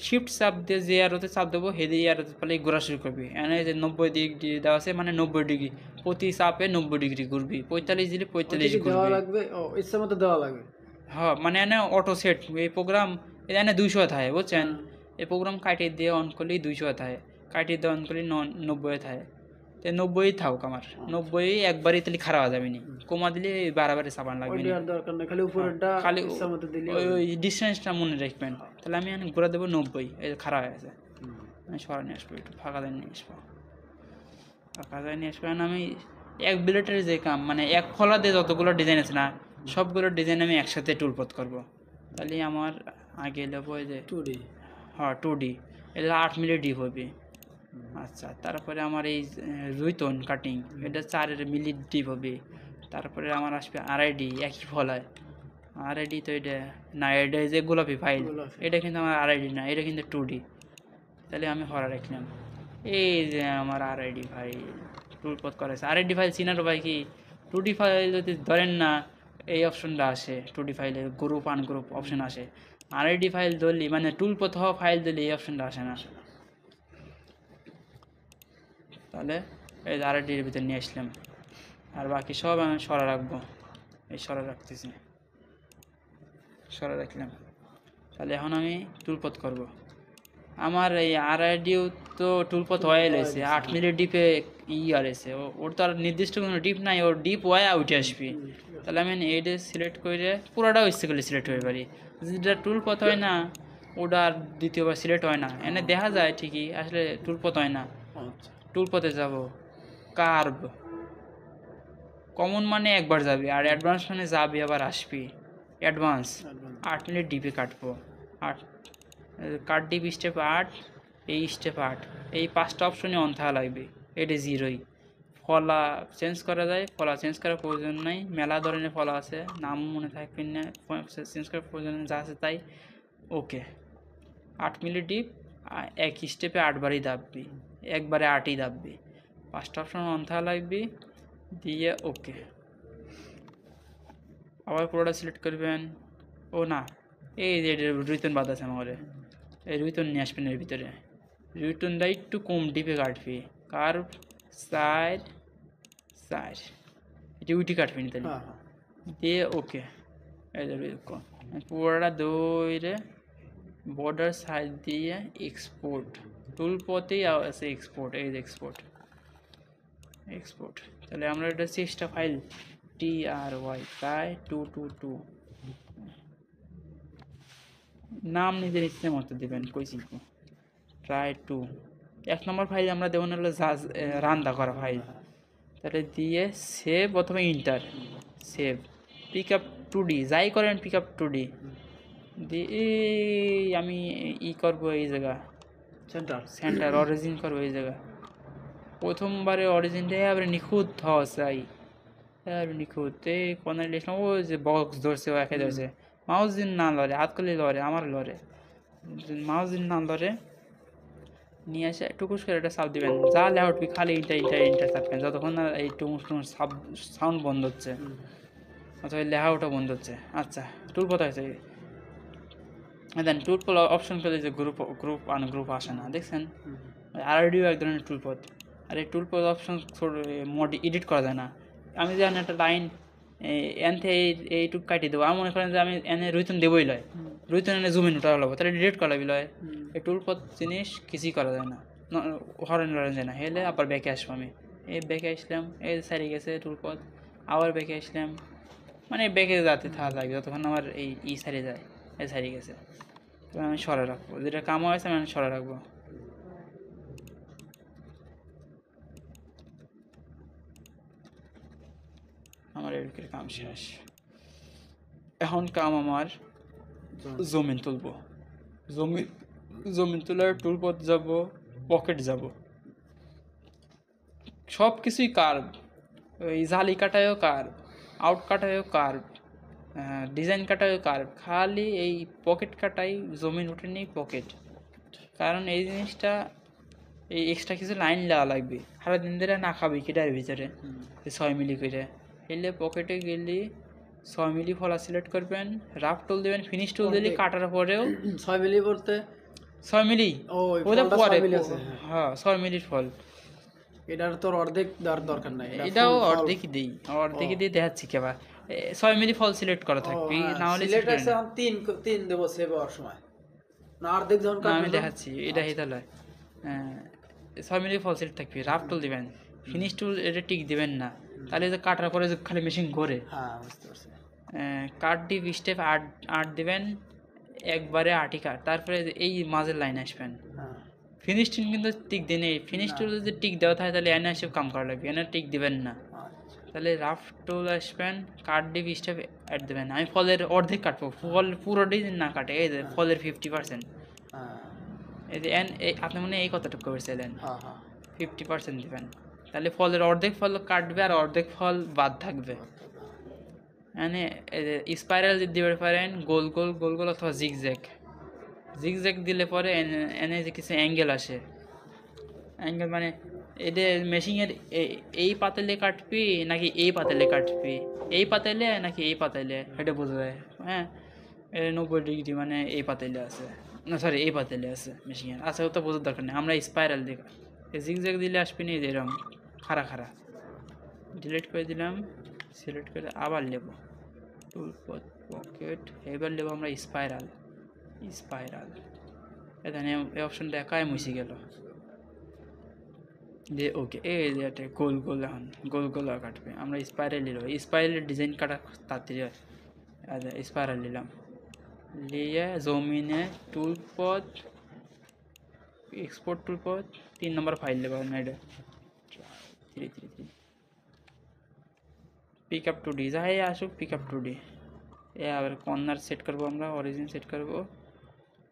শিফট চাপ দিয়ে যে আরোতে চাপ দেবো, হেদি আরোতে পালে ঘোরা শুরু করবি। এনে যে 90 ডিগ্রি দেওয়া আছে, মানে 90 ডিগ্রি প্রতি চাপে 90 ডিগ্রি ঘুরবি। 45 দিলে 45 ঘুরবি, লাগবে ইচ্ছা মতো দেওয়া লাগবে। হ্যাঁ, মানে এনে অটো সেট এই প্রোগ্রাম, এনে 200 থাকে বুঝছেন। এই প্রোগ্রাম কাটিয়ে দিয়ে অন করলেই 200 থাকে, কাটিয়ে দিয়ে অন করলে 90 থাকে। তো 90 থাকুক আমার, 90 একবারই তাহলে খারাপ হয়ে যাবে নি, কমা দিলে বাড়াবাড়ি চাপান লাগবে না, খালি উপরেরটা খালি ইচ্ছা মতো দিলে ওই ডিস্টেন্সটা মনে রাখবেন। তাহলে আমি এখানে ঘুরে দেবো 90, এই খারাপ হয়ে গেছে। আমি সরা নিয়ে আসবো, একটু ফাঁকা দিয়ে নিয়ে আসবো, ফাঁকা দিয়ে নিয়ে আসবো। কারণ আমি এক বিলেটের যে কাম, মানে এক ফলা দিয়ে যতগুলো ডিজাইন আছে না, সবগুলো ডিজাইন আমি একসাথে টুলপথ করবো। তাহলে আমার আগে নেবো এই যে 2D, হ্যাঁ 2D, এটা 8 মিলি ডিপ হবে। আচ্ছা, তারপরে আমার এই রুইতন কাটিং, এটা 4 মিলি ডিপ হবে। তারপরে আমার আসবে আরআইডি, একই ফলায় আরআইডি। তো এটা না, এটা যে গোলাপি ফাইল, এটা কিন্তু আমার আরআইডি না, এটা কিন্তু 2D। তাহলে আমি হরা রাখলাম, এই যে আমার আরআইডি ফাইল টুলপথ করেছে। আরআইডি ফাইল চিনার উপায় কি, 2D ফাইল যদি ধরেন না, এই অপশনটা আসে 2D ফাইলে গ্রুপ আনগ্রুপ অপশন আসে। আরআইডি ফাইল ধরলি, মানে টুলপথ হওয়া ফাইল দিলে এই অপশনটা আসে না। তাহলে এই আরআইডির ভিতরে নিয়ে আসলাম, আর বাকি সব আমি সরা রাখবো, এই সরা রাখতেছি, সরা রাখলাম। তাহলে এখন আমি টুলপথ করব। আমার এই আরআইডিও তো টুলপথ হয়ে এসেছে, 8 মিলি ডিপে আর এসে, ওর তো আর নির্দিষ্ট কোনো ডিপ নাই, ওর ডিপ ওয়াই উঠে আসবি। তাহলে আমি এইটা সিলেক্ট করে পুরোটাও ইচ্ছে করলে সিলেক্ট হয়ে পারি। যেটা টুলপথ হয় না, ওটা আর দ্বিতীয়বার সিলেক্ট হয় না। এনে দেখা যায় ঠিকই, আসলে টুলপথ হয় না। টুলপথে যাব, কার্ভ কমন মানে একবার যাবি, আর অ্যাডভান্স মানে যাবি আবার আসবি। অ্যাডভান্স 8 মিনিট ডিপে কাটবো, 8 কাট ডিপ স্টেপ 8, এই স্টেপ 8, এই 5টা অপশনে অন থাকা লাগবে। এটা 0ই। ফলা চেঞ্জ করা যায়, ফলা চেঞ্জ করার প্রয়োজন নাই, মেলা ধরনের ফলা আছে, নাম মনে থাকবে না, চেঞ্জ করার প্রয়োজন যা আছে তাই। ওকে, 8 মিলি ডিপ, এক স্টেপে 8 বারই দাববি, একবারে 8ই দাববি। 5টা অপশন অন থাকা লাগবে, দিয়ে ওকে। আবার পুরোটা সিলেক্ট করবেন। ও না, এই যে রুইতন বাদ আছে আমার, এই রুইতন নিয়ে আসবেন এর ভিতরে। রুইতনটা একটু কম ডিপে কাটবি, কার্ভ সাইড সাইড, এটা উইটি কাটবি না তাহলে, হ্যাঁ হ্যাঁ দিয়ে ওকে। এই যে পুরোটা দৌড়ে বর্ডার সাইড দিয়ে এক্সপোর্ট, টুল পথেই আছে এক্সপোর্ট, এই যে এক্সপোর্ট এক্সপোর্ট। তাহলে আমরা এটা 6টা ফাইল TRY প্রায় 222, নাম নিজের ইচ্ছে মতো দেবেন, কইছি ট্রাই টু। 1 নম্বর ফাইল আমরা দেবো হলো রান্না করা ফাইল, তাহলে দিয়ে সেভ অথবা inter, save. Pick up 2D যাই করেন, পিক আপ 2D দিয়ে আমি করবো এই জায়গা সেন্টার অরিজিন করবো এই জায়গা। প্রথমবারে অরিজিনটাই আবার নিখুঁত হওয়া চাই, নিখুঁত। এই কোনায় লিখলাম, ও যে বক্স ধরছে ও একে ধরছে, মাউস দিন না লড়ে, হাত করলে লড়ে, আমার লড়ে, মাউস দিন না লড়ে। নিয়ে এসে টুকুস করে একটা সাপ দিবেন, যা লেখা উঠবি খালি ইন্টার চাপবেন, যতক্ষণ না এই টুকুস টুকুস সাউন্ড বন্ধ হচ্ছে অথবা লেখা ওঠা বন্ধ হচ্ছে। আচ্ছা, টুল পথ আছে, দেন টুল পথ অপশন পেলে যে গ্রুপ আনগ্রুপ আসে না, দেখছেন? আরডিও এক ধরনের টুল পথ, আর এই টুল পথ অপশন মোড এডিট করা যায় না। আমি যেন একটা লাইন এন থেকে এইটুকু কাটিয়ে দেবো, আমি মনে করেন যে আমি এনে রুইতন দেবই লয়, রুইতন এনে জুমিন উঠা লাগবো, তাহলে ডিলিট করা লয়। এই টুল পথ জিনিস কিছুই করা যায় না, হরেন লড়েন যায় না। হেলে আবার ব্যাকে আসবো আমি, এই ব্যাকে আসলাম, এই সারি গেছে টুল পথ, আবার ব্যাকে আসলাম, মানে ব্যাকে যাতে থাকা লাগবে যতক্ষণ আমার এই সারি যায়, এই সারি গেছে। তবে আমি সরা রাখবো, যেটা কাম হয়েছে আমি সরা রাখবো। আমার এদিকের কাম শেষ, এখন কাম আমার জমিন তুলবো। জমিন তোলার টুলপথ যাব, পকেট যাব, সব কিছুই কার্ভ। ওই জালি কাটায়ও কার্ভ, আউট কাটায়ও কার্ভ, ডিজাইন কাটায়ও কার্ভ, খালি এই পকেট কাটাই জমিন উঠে নেই পকেট। কারণ এই জিনিসটা এই এক্সট্রা কিছু লাইন দেওয়া লাগবে, সারা দিন ধরে না খাবি কেটার ভিতরে 6 মিলি করে। এলে পকেটে গেলে 6 মিলি ফলা সিলেক্ট করবেন, রাফ টুল দেবেন, ফিনিশ টুল দিলে কাটার পরেও 6 মিলি বলতে 6 মিলি, ওই ওটা ফলটা পরে 6 মিলি আছে, হ্যাঁ 6 মিলির ফল। এটার তোর অর্ধেক দেওয়ার দরকার নাই, এটাও অর্ধেকই দিই, অর্ধেকই দিয়ে দেখাচ্ছি কেবা। 6 মিলি ফল সিলেক্ট করা থাকবে, না হলে সিলেক্ট আছে 3 দেব সেভ হওয়ার সময়, না অর্ধেক যখন না আমি কাটবে দেখাচ্ছি, এটা হেতালে 6 মিলি ফল সিলেক্ট থাকবে, রাফ টুল দিবেন, ফিনিশ টুল এটা টিক দিবেন না, তাহলে যে কাটার পরে যে খালি মেশিন ঘোরে। হ্যাঁ বুঝতে পারছি। কাট ডিপ স্টেপ 8 দিবেন, একবারে 8ই কাট, তারপরে এই মাঝের লাইন আসবেন। হ্যাঁ ফিনিশ টুল কিন্তু টিক দেন, এই ফিনিশ টুল যদি টিক দেওয়া থাকে তাহলে এনে এসে কাম করা লাগবে, এনে টিক দিবেন না। আচ্ছা তাহলে রাফ টুল আসবেন, কাট ডিপ স্টেপ অ্যাড দেবেন। আমি ফলের অর্ধেক কাটবো, ফল পুরোটাই না কাটে, এই যে ফলের 50%। হ্যাঁ এই যে আপনি মনে হয় এই কতটুকু করেছিলেন, হ্যাঁ হ্যাঁ 50% দেবেন, তাহলে ফলের অর্ধেক ফল কাটবে আর অর্ধেক ফল বাদ থাকবে। মানে স্পাইরাল দিতে পারেন, গোল গোল গোল গোল অথবা জিগজ্যাগ। জিগজ্যাগ দিলে পরে এনে যে কিছু অ্যাঙ্গেল আসে, অ্যাঙ্গেল মানে এটা মেশিনের এই পাতালে কাটবি নাকি এই পাতালে কাটবি, এই পাতালে নাকি এই পাতালে, এটা বোঝা যায়। হ্যাঁ, 90 ডিগ্রি মানে এই পাতালে আছে, না সরি এই পাতালে আছে মেশিনের, আচ্ছা ওটা বোঝার দরকার নেই, আমরা স্পাইরাল দিই। জিগজ্যাগ দিলে আসবি না এরকম খাড়া খাড়া। ডিলিট করে দিলাম, সিলেক্ট করে আবার নেব টুল পকেট, এবার নেব আমরা স্পাইরাল। এখানে এই অপশনটা একাই মুছে গেল, দিয়ে ওকে। এই যে একটা গোল গোল, এখন গোল গোল কাটবে, আমরা স্পাইরাল নিলাম, স্পাইরালের ডিজাইন কাটা তাড়াতাড়ি হয়। আচ্ছা স্পাইরাল নিলাম, নিয়ে জমিনে টুলপথ, এক্সপোর্ট টুলপথ, 3 নম্বর ফাইল নেব না, এটা 333 পিক আপ 2D যাই আসুক, পিক আপ 2D। আবার কর্নার সেট করবো, আমরা অরিজিন সেট করবো,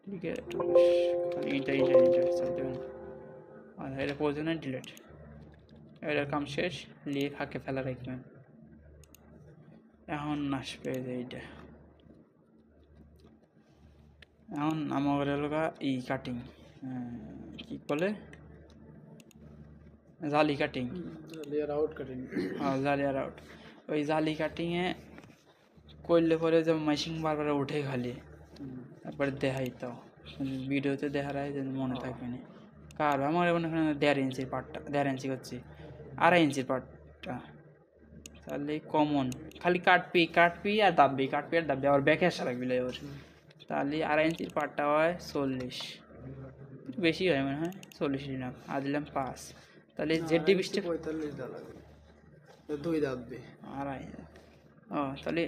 ঠিক আছে। ইন্টার সব দেবেন, আর এটা প্রয়োজনে ডিলেট। এটার কাম শেষ, লিয়ে ফাঁকে ফেলা রাখবেন। এখন আসবে যে এইটা এখন আমার এলাকা ই কাটিং কি বলে জালি কাটিং, লেয়ার আউট কাটিং। জালি আর আউট। ওই জালি কাটিংয়ে করলে পরে যে মেশিন বারবার উঠে খালি, তারপরে দেখাই তো ভিডিওতে দেখার হয় যেন মনে থাকবে না। কার আমার মনে হয় 1.5 ইঞ্চির পার্টটা, 1.5 ইঞ্চি করছি, 2.5 ইঞ্চির পার্টটা, তাহলে কমন খালি কাটপি আর দাববি আবার ব্যাকে আসা লাগবে ওর, তাহলে 2.5 ইঞ্চির পার্টটা হয় 40, বেশি হয় মনে হয় 40 নিলাম, আর দিলাম 5, তাহলে জেড ডিভিসটা 45 দেওয়া লাগবে, 2 দাঁতবে। 2.5। ও তাহলে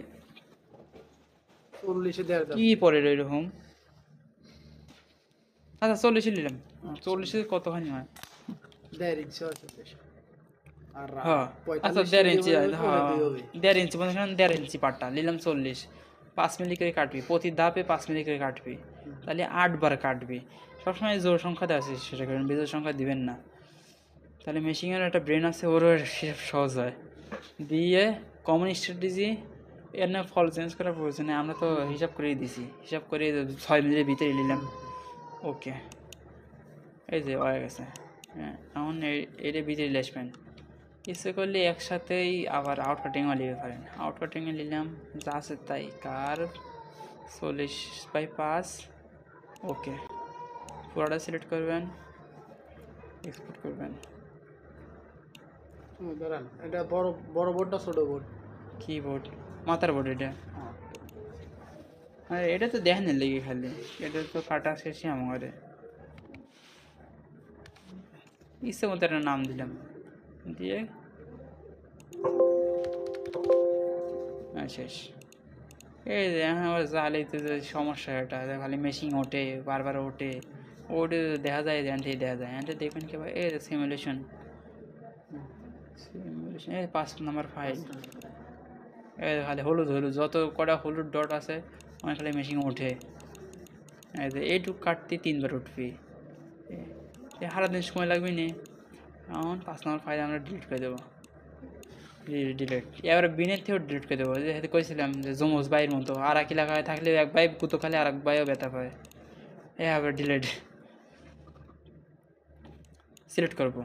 40-এ দেড় দাঁত। কি পরে এরকম, আচ্ছা 40 নিলাম, 40 কতখানি হয়, 1.5 ইঞ্চি আছে বেশ। আর হ্যাঁ আচ্ছা 1.5 ইঞ্চি, হ্যাঁ 1.5 ইঞ্চি মনে করেন, 1.5 ইঞ্চি পাটটা নিলাম 40, 5 মিলি করে কাটবি, প্রতি ধাপে 5 মিলি করে কাটবি, তাহলে 8 বার কাটবি। সবসময় জোর সংখ্যা দেওয়া আছে সেটা করেন, বেজোর সংখ্যা দিবেন না, তাহলে মেশিনের একটা ব্রেন আছে, ওরও হিসাব সহজ হয়। দিয়ে কমন স্ট্র্যাটেজি এর না ফল চেঞ্জ করার প্রয়োজন নেই, আমরা তো হিসাব করেই দিছি, হিসাব করে 6 মিনিটের ভিতরে নিলাম। ওকে এই যে হয়ে গেছে। হ্যাঁ এখন এইটা ভিতরে লেসবেন, ইচ্ছে করলে একসাথেই আবার আউট কাটিংও নিতে পারেন। আউট কাটিংয়ে নিলাম যা আছে তাই, কার 40/5। ওকে পুরোটা সিলেক্ট করবেন, এক্সপোর্ট করবেন। দাঁড়ান, এটা বড় বড় বোর্ডটা ছোট বোর্ড? কিবোর্ড মাথার বোর্ড এটা, আরে এটা তো দেখেন লেগে খালি, এটা তো কাটা শেষে আমার ইচ্ছে মতো একটা নাম দিলাম, দিয়ে শেষ। এই যে এখন আবার জালিতে যে সমস্যা, এটা খালি মেশিন ওঠে, বারবার ওঠে, দেখা যায়, এনতে দেখা যায়, এনতে দেখবেন কি ভাই, এই সিমুলেশন, এই 5 নম্বর ফাইল, এই খালি হলুদ যত কটা হলুদ ডট আছে অনেক খালি মেশিন ওঠে। এই যে এইটুকু কাটতে 3 বার উঠবি, সারাদিন সময় লাগবে না। এখন 5 নম্বর ফাইল আমরা ডিলিট করে দেবো, ডিলিট। এবার বিনের থেকেও ডিলিট করে দেবো, যেহেতু কইছিলাম যে জমজ বাইয়ের মতো, আর এক এলাকায় থাকলে এক ভাই কুতো খালে আর এক ভাইও ব্যথা পায়। এবার ডিলিট সিলেক্ট করবো,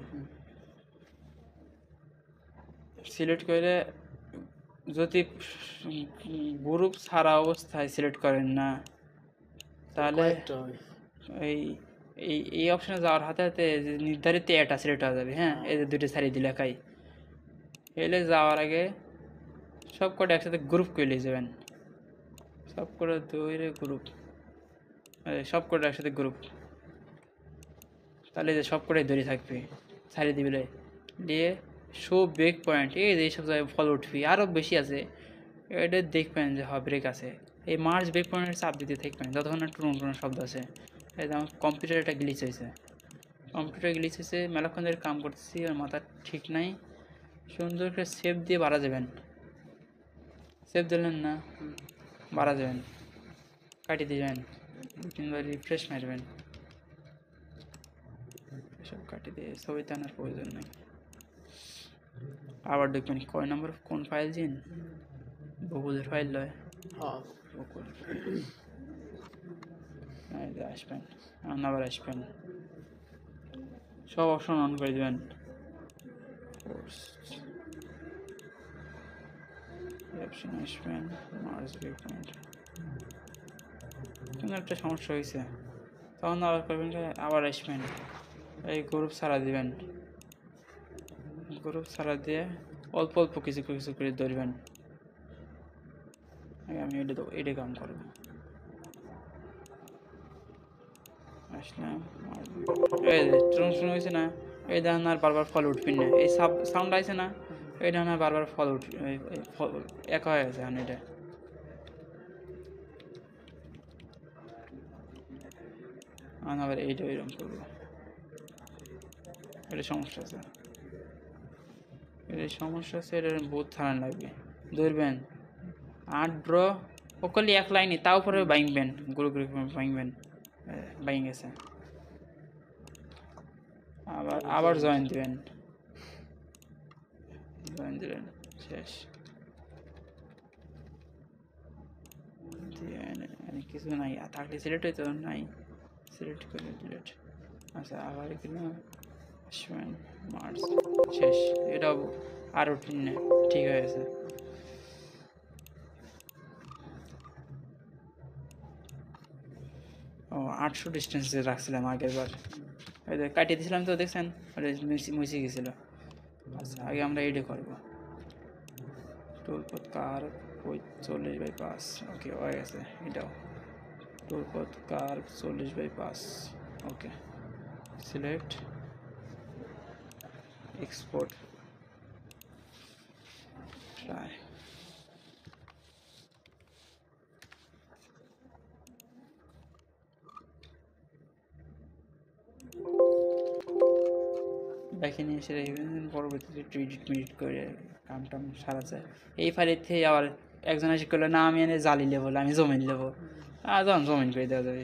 সিলেক্ট করে যদি গ্রুপ ছাড়া অবস্থায় সিলেক্ট করেন না, তাহলে এই এই অপশানে যাওয়ার হাতে হাতে নির্ধারিত এটা সিলেক্ট হয়ে যাবে। হ্যাঁ এই যে 2টা সারি দিলে খাই, এলে যাওয়ার আগে সব কটা একসাথে গ্রুপ করে যাবেন, সব করে দৌড়ে গ্রুপ, সব কটা একসাথে গ্রুপ, তাহলে যে সব কটাই দড়ি থাকবে, সারি দিবে দিয়ে শো ব্রেক পয়েন্ট, এই যে এইসব জায়গায় ফল উঠবি, আরও বেশি আছে, এটা দেখবেন যে ব্রেক আছে, এই মার্চ ব্রেক পয়েন্টের চাপ দিতে থাকবেন যতক্ষণ না টুন টুন শব্দ আছে। এই যেমন কম্পিউটার একটা গ্লিচ হয়েছে, মেলাক্ষণ ধরে কাম করতেছি, আর মাথা ঠিক নাই, সুন্দর করে সেভ দিয়ে বাড়া যাবেন, সেভ দিলেন না বাড়া যাবেন, কাটিয়ে দিবেন, 2-3 বার রিফ্রেশ মারবেন, এসব কাটিয়ে দিয়ে ছবিতে আনার প্রয়োজন নেই। আবার দেখবেন কয় নম্বর কোন ফাইল জিন, বকুলের ফাইল লয়, বকুল আসবেন, আবার আসবেন, সব অপশন অন করে দেবেন, অপশন আসবেন, মার্চ ব্রেক পয়েন্ট, কোনো একটা সমস্যা হয়েছে তখন আবার করবেন, আবার আসবেন, এই গ্রুপ ছাড়া দিবেন, গ্রুপ ছাড়া দিয়ে অল্প অল্প কিছু কিছু করে ধরবেন। আমি এটা কাম করব, আসলাম, এই ট্রুন হয়েছে না, এই দেখেন আর বারবার ফল উঠবেন না, এই সাউন্ড আছে না, এই দেখেন আর বারবার ফল উঠবে, একা হয়ে গেছে এখন এটা। আমি আবার এইটা এরকম করবো, এটা সমস্যা আছে, এটা বহুত থানা লাগবে, ধরবেন 8 ড্র ওকলি 1 লাইনে, তাও পরে ভাঙবেন, গুরু গুরু ভাঙবেন, ভাঙ গেছে, আবার জয়েন দিবেন, জয়েন দিলেন, শেষ, কিছু নাই, আর থাকলে সিলেক্ট হইতো নাই, সিলেক্ট করে ডিলেট। আচ্ছা আবার এখানে মার্চ শেষ, এটাও আরও ঠিক হয়ে গেছে। ও 800 ডিস্টেন্সে রাখছিলাম আগের বার, ওই যে কাটিয়ে দিয়েছিলাম তো দেখছেন, ওটা মুছে গেছিলো। আচ্ছা আগে আমরা এইটা করবো, টুলপথ কার 40/5, ওকে হয়ে গেছে এটাও। টুলপথ কার 40/5, ওকে সিলেক্ট এক্সপোর্ট ট্রাই। দেখে নিয়ে এসে পরবর্তীতে এডিট করে কাম টাম সারা যায়। এই ফাইলের থেকে আবার একজন এসে করলো না আমি এনে জালি নেবো, আমি জমিন নেবো, আর তখন জমিন করে দেওয়া যাবে।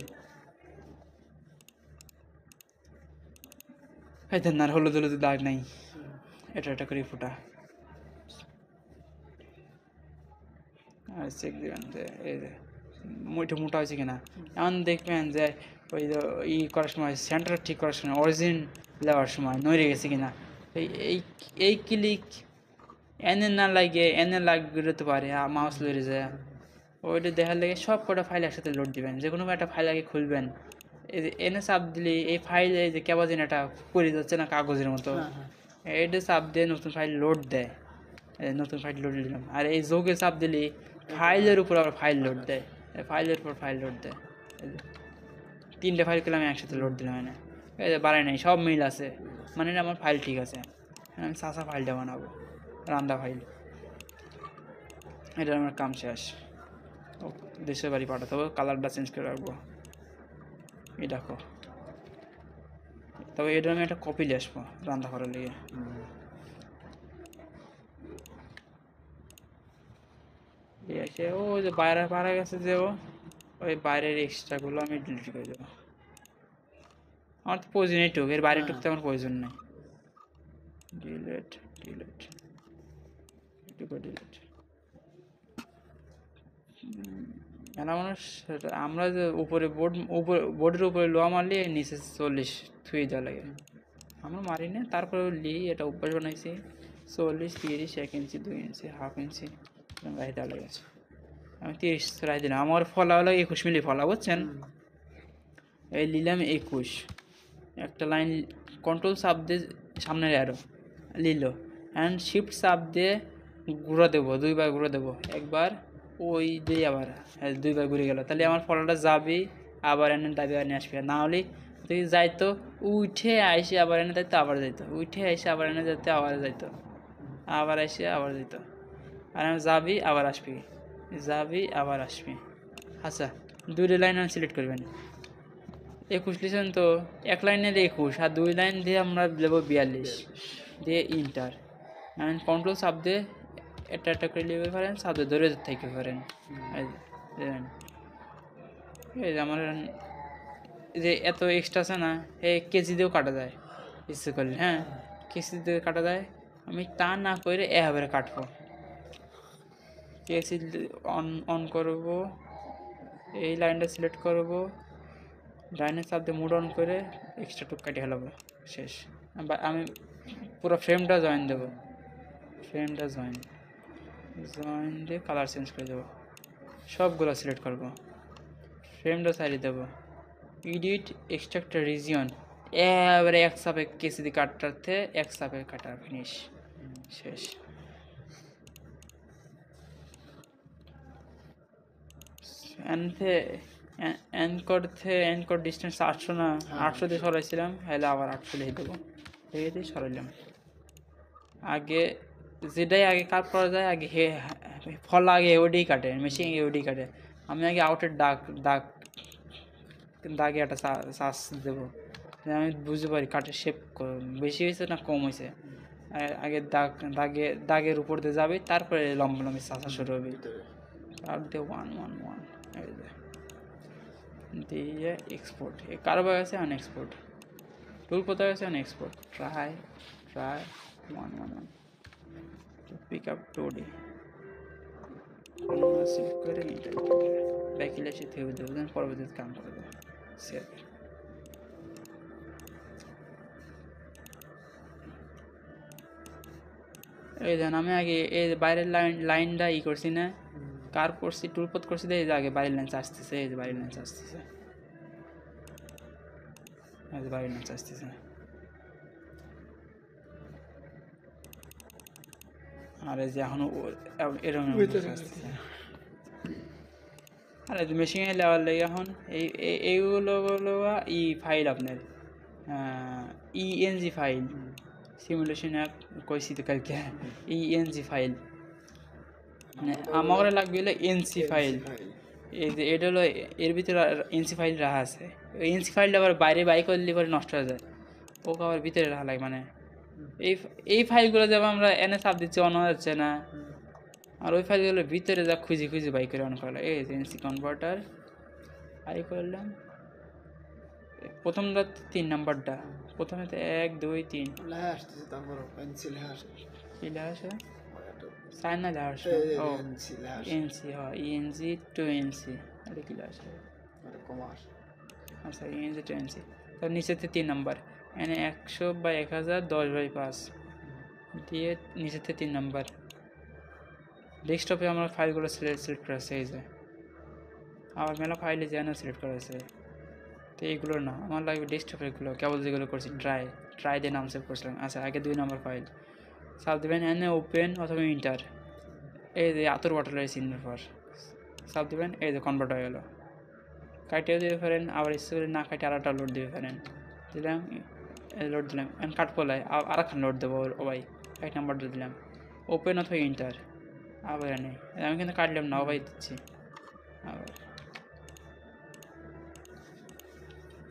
হয়তো না হলুদ হলুদ দাগ নাই, এটা করে ফুটা। আর চেক দেবেন যে এই যে মুঠো মোটা হয়েছে কিনা। এমন দেখবেন যে ওই ই করার সময়, সেন্টার ঠিক করার সময়, অরিজিন দেওয়ার সময় নড়ে গেছে কিনা। এই এই এই ক্লিক এনে না লাগে, এনে লাগতে পারে মাউস লড়ে যায়, ওইটা দেখার লেগে সব কটা ফাইল একসাথে লোড দিবেন। যে কোনো একটা ফাইল আগে খুলবেন, এই যে এনে চাপ দিলে এই ফাইল এই যে কেবল যেন একটা পড়ে যাচ্ছে না কাগজের মতো, এইটা চাপ দিয়ে নতুন ফাইল লোড দেয়। নতুন ফাইল লোড দিলাম, আর এই যোগে চাপ দিলে ফাইলের উপর আবার ফাইল লোড দেয়, ফাইলের উপর ফাইল লোড দেয়। 3টে ফাইল করলে আমি একসাথে লোড দিলাম, মানে এই যে বাড়াই নাই, সব মিল আছে, মানে আমার ফাইল ঠিক আছে। আমি সাসা ফাইলটা বানাবো, রান্দা ফাইল, এটা আমার কাম শেষ। দেশের বাড়ি পাঠাতে হবে, কালারটা চেঞ্জ করে রাখবো, এই দেখো। তবে এটা আমি একটা কপি নিয়ে আসবো রান্না করার লেগে। এসে ও যে বাইরে পাড়া গেছে যে ওই বাইরের এক্সট্রাগুলো আমি ডিলিট করে দেবো। আমার তো প্রয়োজন এইটুক, এর বাইরে টুকতে আমার প্রয়োজন নেই। ডিলেট ডিলেট এটুকু ডিলেট। মানুষ আমরা যে উপরে বোর্ডের উপরে লোয়া মারলে নিচে 40 থুয়ে দেওয়া লাগে, আমরা মারি না, তারপরে লি এটা অভ্যাস বানাইছি। 40, 30, 1 ইঞ্চি, 2 ইঞ্চি, হাফ ইঞ্চি রাই দেওয়া লেগেছে। আমি 30 রাই দিলাম, আমার ফলা হলো 21 মিলি ফলা, বুঝছেন। এই নিলাম 21, একটা লাইন কন্ট্রোল চাপ দিয়ে সামনের অ্যারো নিল, অ্যান্ড শিফট চাপ দিয়ে ঘুরে দেবো, 2বার ঘুরে দেবো, একবার ওই দিয়ে আবার 2বার ঘুরে গেল, তাহলে আমার ফলাটা যাবে, আবার এনে দাবি আর নিয়ে আসবে। না হলে যদি যাইতো উঠে আইসে আবার এনে যাইতো, আবার যাইতো, উঠে আইসে আবার এনে যাইতো, আবার যাইতো, আবার আইসে আবার যেত, আর আমি যাবি আবার আসবি, যাবি আবার আসবি। আচ্ছা 2 লাইন সিলেক্ট করবেন, 21 লিখেন তো, এক লাইনের 21, আর 2 লাইন দিয়ে আমরা দেবো 42, দিয়ে ইন্টার। কন্ট্রোল চাপ দিয়ে এটা করে নিতে পারেন, চাপ দিয়ে ধরে থাকতে পারেন। এই যে আমার যে এত এক্সট্রা আছে না, এই কেজি দিয়েও কাটা যায় ইচ্ছে করলে, হ্যাঁ কেজি দিয়ে কাটা যায়। আমি তা না করে এভাবে কাটবো, কেজি অন করব, এই লাইনটা সিলেক্ট করব, লাইনের চাপ দিয়ে মুড অন করে এক্সট্রা টুক কাটিয়ে ফেলাবো, শেষ। আমি পুরো ফ্রেমটা জয়েন দেবো, ফ্রেমটা জয়েন দিয়ে কালার চেঞ্জ করে দেবো, সবগুলো সিলেক্ট করবো, ফ্রেমটা সাইডে দেবো, এডিট এক্সট্রাক্ট রিজিয়ন, এবারে এক চাপে কেসি দিয়ে কাটতে, এক চাপে কাটা, ফিনিশ, শেষ। এনকোড ডিস্টেন্স 800 না, 800 দিয়ে সরাইছিলাম, হলে আবার 800 লিখে দেবো, লিখে দিয়ে সরাইলাম। আগে যেটাই আগে কাট করা যায়, আগে ফল আগে ওটাই কাটে, মেশিন ওটাই কাটে। আমি আগে আউটের দাগে একটা চাষ দেবো, আমি বুঝতে পারি কাঠের শেপ বেশি হয়েছে না কম হয়েছে। আগে দাগের উপর দিয়ে যাবে, তারপরে লম্বা লম্বি চাষা শুরু হবে, আর দিয়ে 1 1 1 দিয়ে এক্সপোর্ট। কারো আছে আনএক্সপোর্ট, টুল কোথায় আছে আনএক্সপোর্ট, try 1 1 1 pick up 2D select করে ব্যাকিলে এসে থেমে দেবো, দেন পরবর্তীতে কাম করে দেবো। সেভ। এই দেন আমি আগে এই বাইরের লাইনটা করছি না, কার করছি টুলপথ করছি, এই যে আগে বাইরের লাইন আসতেছে, এই যে বাইরের লাইন আসতেছে, এই যে বাইরের লাইন আসতেছে। আর এই যে এখন এরকম আসতেছে। আর এই মেশিনে লেওয়ার লেগে এখন এইগুলো ফাইল আপনার ইএনজি ফাইল, সিমুলেশন অ্যাপ কইছি তো কালকে, ইএনজি ফাইল মানে আমার লাগবে হলো এনসি ফাইল। এই যে এটা হলো এর ভিতরে এনসি ফাইল রাখা আছে, ওই এনসি ফাইলটা আবার বাইরে বাই করলে পরে নষ্ট হয়ে যায়, ওকে আবার ভিতরে রাখা লাগে। মানে এই ফাইলগুলো যেমন আমরা এনে চাপ দিচ্ছি অন হয়ে যাচ্ছে না, আর ওই ফাইলগুলোর ভিতরে যা খুঁজি বাই করে অন করা লাগে। এই যে এনসি কনভার্টার বাই করলাম, প্রথমটা 3 নাম্বারটা, প্রথমে তো 1 2 3 লেখা আসতেছে, তারপর পেন্সিল লেখা আসে, কি লেখা আসে, সাইন না লেখা আসে, ও এনসি, হ্যাঁ ইএনজি টু এনসি, এটা কি লেখা আসে, কমা আসে। আচ্ছা ইএনজি টু এনসি। তো নিচেতে 3 নাম্বার, এনে 100/1000 10/5 দিয়ে নিচেতে 3 নাম্বার। ডেস্কটপে আমার ফাইলগুলো সিলেক্ট করা আছে, এই যে আমার মেলা ফাইলে যেন সিলেক্ট করা আছে, তো এইগুলো না আমার লাগবে ডেস্কটপেরগুলো, কেবল যেগুলো করছি ট্রাই দিয়ে নাম সেভ করছিলাম। আচ্ছা আগে 2 নম্বর ফাইল সাব দেবেন, এনে ওপেন অথবা ইন্টার, এই যে আতর বটলের চিহ্নের পর সাব দেবেন, এই যে কনভার্ট হয়ে গেল। কাটিয়ে দিতে পারেন, আবার ইচ্ছে করে না কাটিয়ে আরেকটা লোড দিতে পারেন, দিলাম লোড দিলাম, এখন কাট পলায় আর একখান লোড দেবো, ও ভাই 1 নাম্বারটা দিলাম, ওপেন অথবা ইন্টার, আবার এনে আমি কিন্তু কাটলাম না, ও ভাই দিচ্ছি আবার,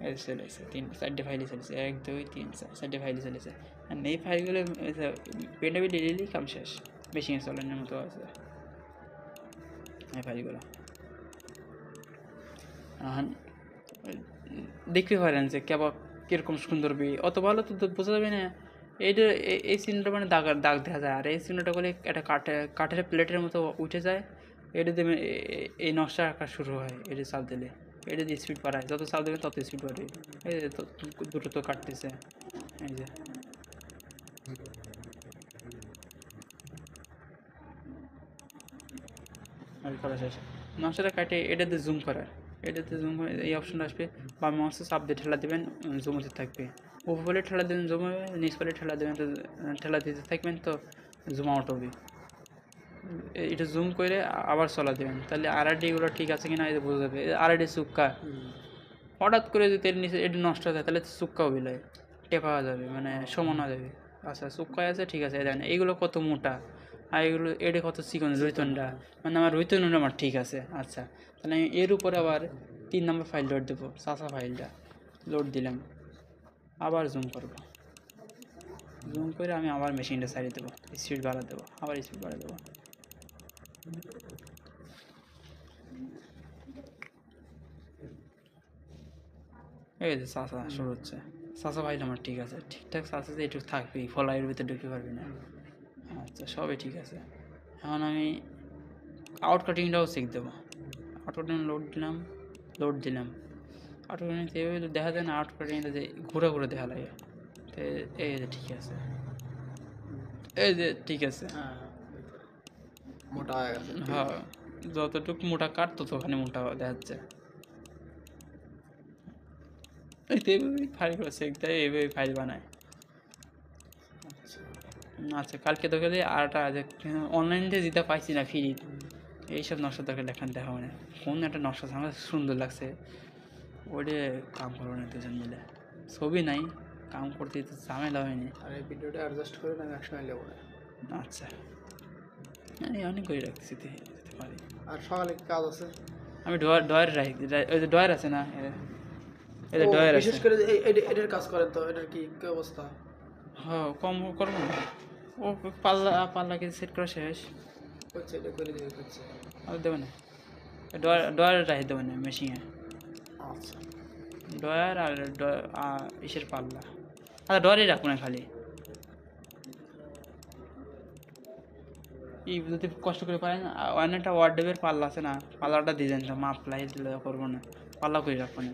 এই চলেছে 4টে ফাইলই চলেছে, 1 2 3 4টে ফাইলই চলেছে। আর এই ফাইলগুলো পেন্টাবি ডেলি কাম শেষ, বেশি চলানোর মতো আছে এই ফাইলগুলো। এখন দেখতে পারেন যে কেবল কীরকম সুন্দর অত ভালো তো বোঝা যাবে না। এইটা এই চিহ্নটা মানে দাগ দেখা যায়, আর এই চিহ্নটা করলে একটা কাঠের প্লেটের মতো উঠে যায়, এটা দেবে এই নকশা আঁকা শুরু হয়, এটা চাপ দিলে এটা দিয়ে স্পিড বাড়ায়, যত চাপ দেবে তত স্পিড বাড়বে। এই যে দুটো তো কাটতেছে, এই যে করা শেষ। নকশাটা কাটে এটাতে জুম করা, এটাতে জুম করে এই অপশনটা আসবে, বা মাউসে চাপ দিয়ে ঠেলা দেবেন, জুম হতে থাকবে, উপরে ঠেলা দেবেন জুম হবে, নিচ পালে ঠেলা দেবেন, তো ঠেলা দিতে থাকবেন তো জুম আউট হবে। এটা জুম করে আবার চলা দেবেন, তাহলে আরআরডিগুলো ঠিক আছে কিনা এটা বোঝা যাবে। আরআরডি চুক্কা হঠাৎ করে যদি এর নিচে এটা নষ্ট হয়ে যায়, তাহলে চুক্কাও বিলয় টেপা যাবে, মানে সমান হয়ে যাবে। আচ্ছা চুক্কায় আছে, ঠিক আছে, দেখেন এইগুলো কত মোটা, আর এগুলো এটা কত চিকন, রুইতনটা মানে আমার রুইতনটা আমার ঠিক আছে। আচ্ছা তাহলে আমি এর উপরে আবার 3 নম্বর ফাইল লোড দেবো, চাষা ফাইলটা লোড দিলাম, আবার জুম করব, জুম করে আমি আবার মেশিনটা ছাড়িয়ে দেবো, স্পিড বাড়া দেবো, আবার স্পিড বাড়া দেবো। এই যে চাষা শুরু হচ্ছে, চাষা ফাইল আমার ঠিক আছে, ঠিকঠাক চাষা যে একটু থাকবেই, ফলাইয়ের ভিতরে ঢুকে পারবি না। আচ্ছা সবই ঠিক আছে। এখন আমি আউট কাটিংটাও চেক দেবো, আউট কাটিং লোড দিলাম, আউট কাটিং এইভাবে দেখা যায় না, আউট কাটিংটা যে ঘুরে দেখা লাগে, তো এই যে ঠিক আছে, এই যে ঠিক আছে, মোটা হয়ে গেছে। হ্যাঁ যতটুকু মোটা কাট ততখানি মোটা দেখা যাচ্ছে। এইভাবে ফাইলগুলো চেক দেয়, এইভাবে ফাইল বানায়। আচ্ছা কালকে তোকে আরটা অনলাইন দিয়ে যেটা পাইছি না ফ্রি, এইসব নকশা তোকে লেখান দেখা মানে কোন একটা নকশা আমার সুন্দর লাগছে, ওইটা কাম করবো না দুজন মিলে, ছবি নাই কাম করতে তো ঝামেলা হয়নি। আর এই ভিডিওটা অ্যাডজাস্ট করে আমি একসময় নেবো না। আচ্ছা আমি অনেক করে রাখছি যেতে পারি। আর সকালে কি কাজ আছে? আমি ডয়ার রাখি, ওই যে ডয়ার আছে না, এই যে ডয়ার আছে, বিশেষ করে এটার কাজ করেন তো, এটার কি অবস্থা? হ্যাঁ কম করবো না, ও পাল্লা কিছু সেট করা শেষ হচ্ছে, এটা করে দিবে হচ্ছে। আর দেবে না, ডয়ার রাখি দেবে না মেশিনে, আচ্ছা ডয়ার আর ইসের পাল্লা, আচ্ছা ডয়ারই রাখবো না খালি, ই যদি কষ্ট করে পারেন অনেকটা ওয়ার্ডেবের পাল্লা আছে না, পাল্লাটা দিয়ে দেন, মাপ লাই দিলে করবো না, পাল্লা করে রাখবো না।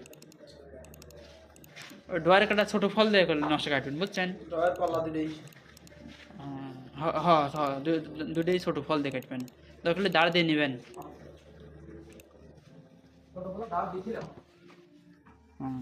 ওই ডোয়ারে কাটা ছোট ফল দিয়ে করলে নষ্ট কাটবেন, বুঝছেন? ড্রয়ের পাল্লা দিলেই দুটোই ছোট ফল দিয়ে কাটবেন, দরকার হলে দাঁড় দিয়ে নেবেন। ছোটগুলো ডাব দিছিলাম। হুম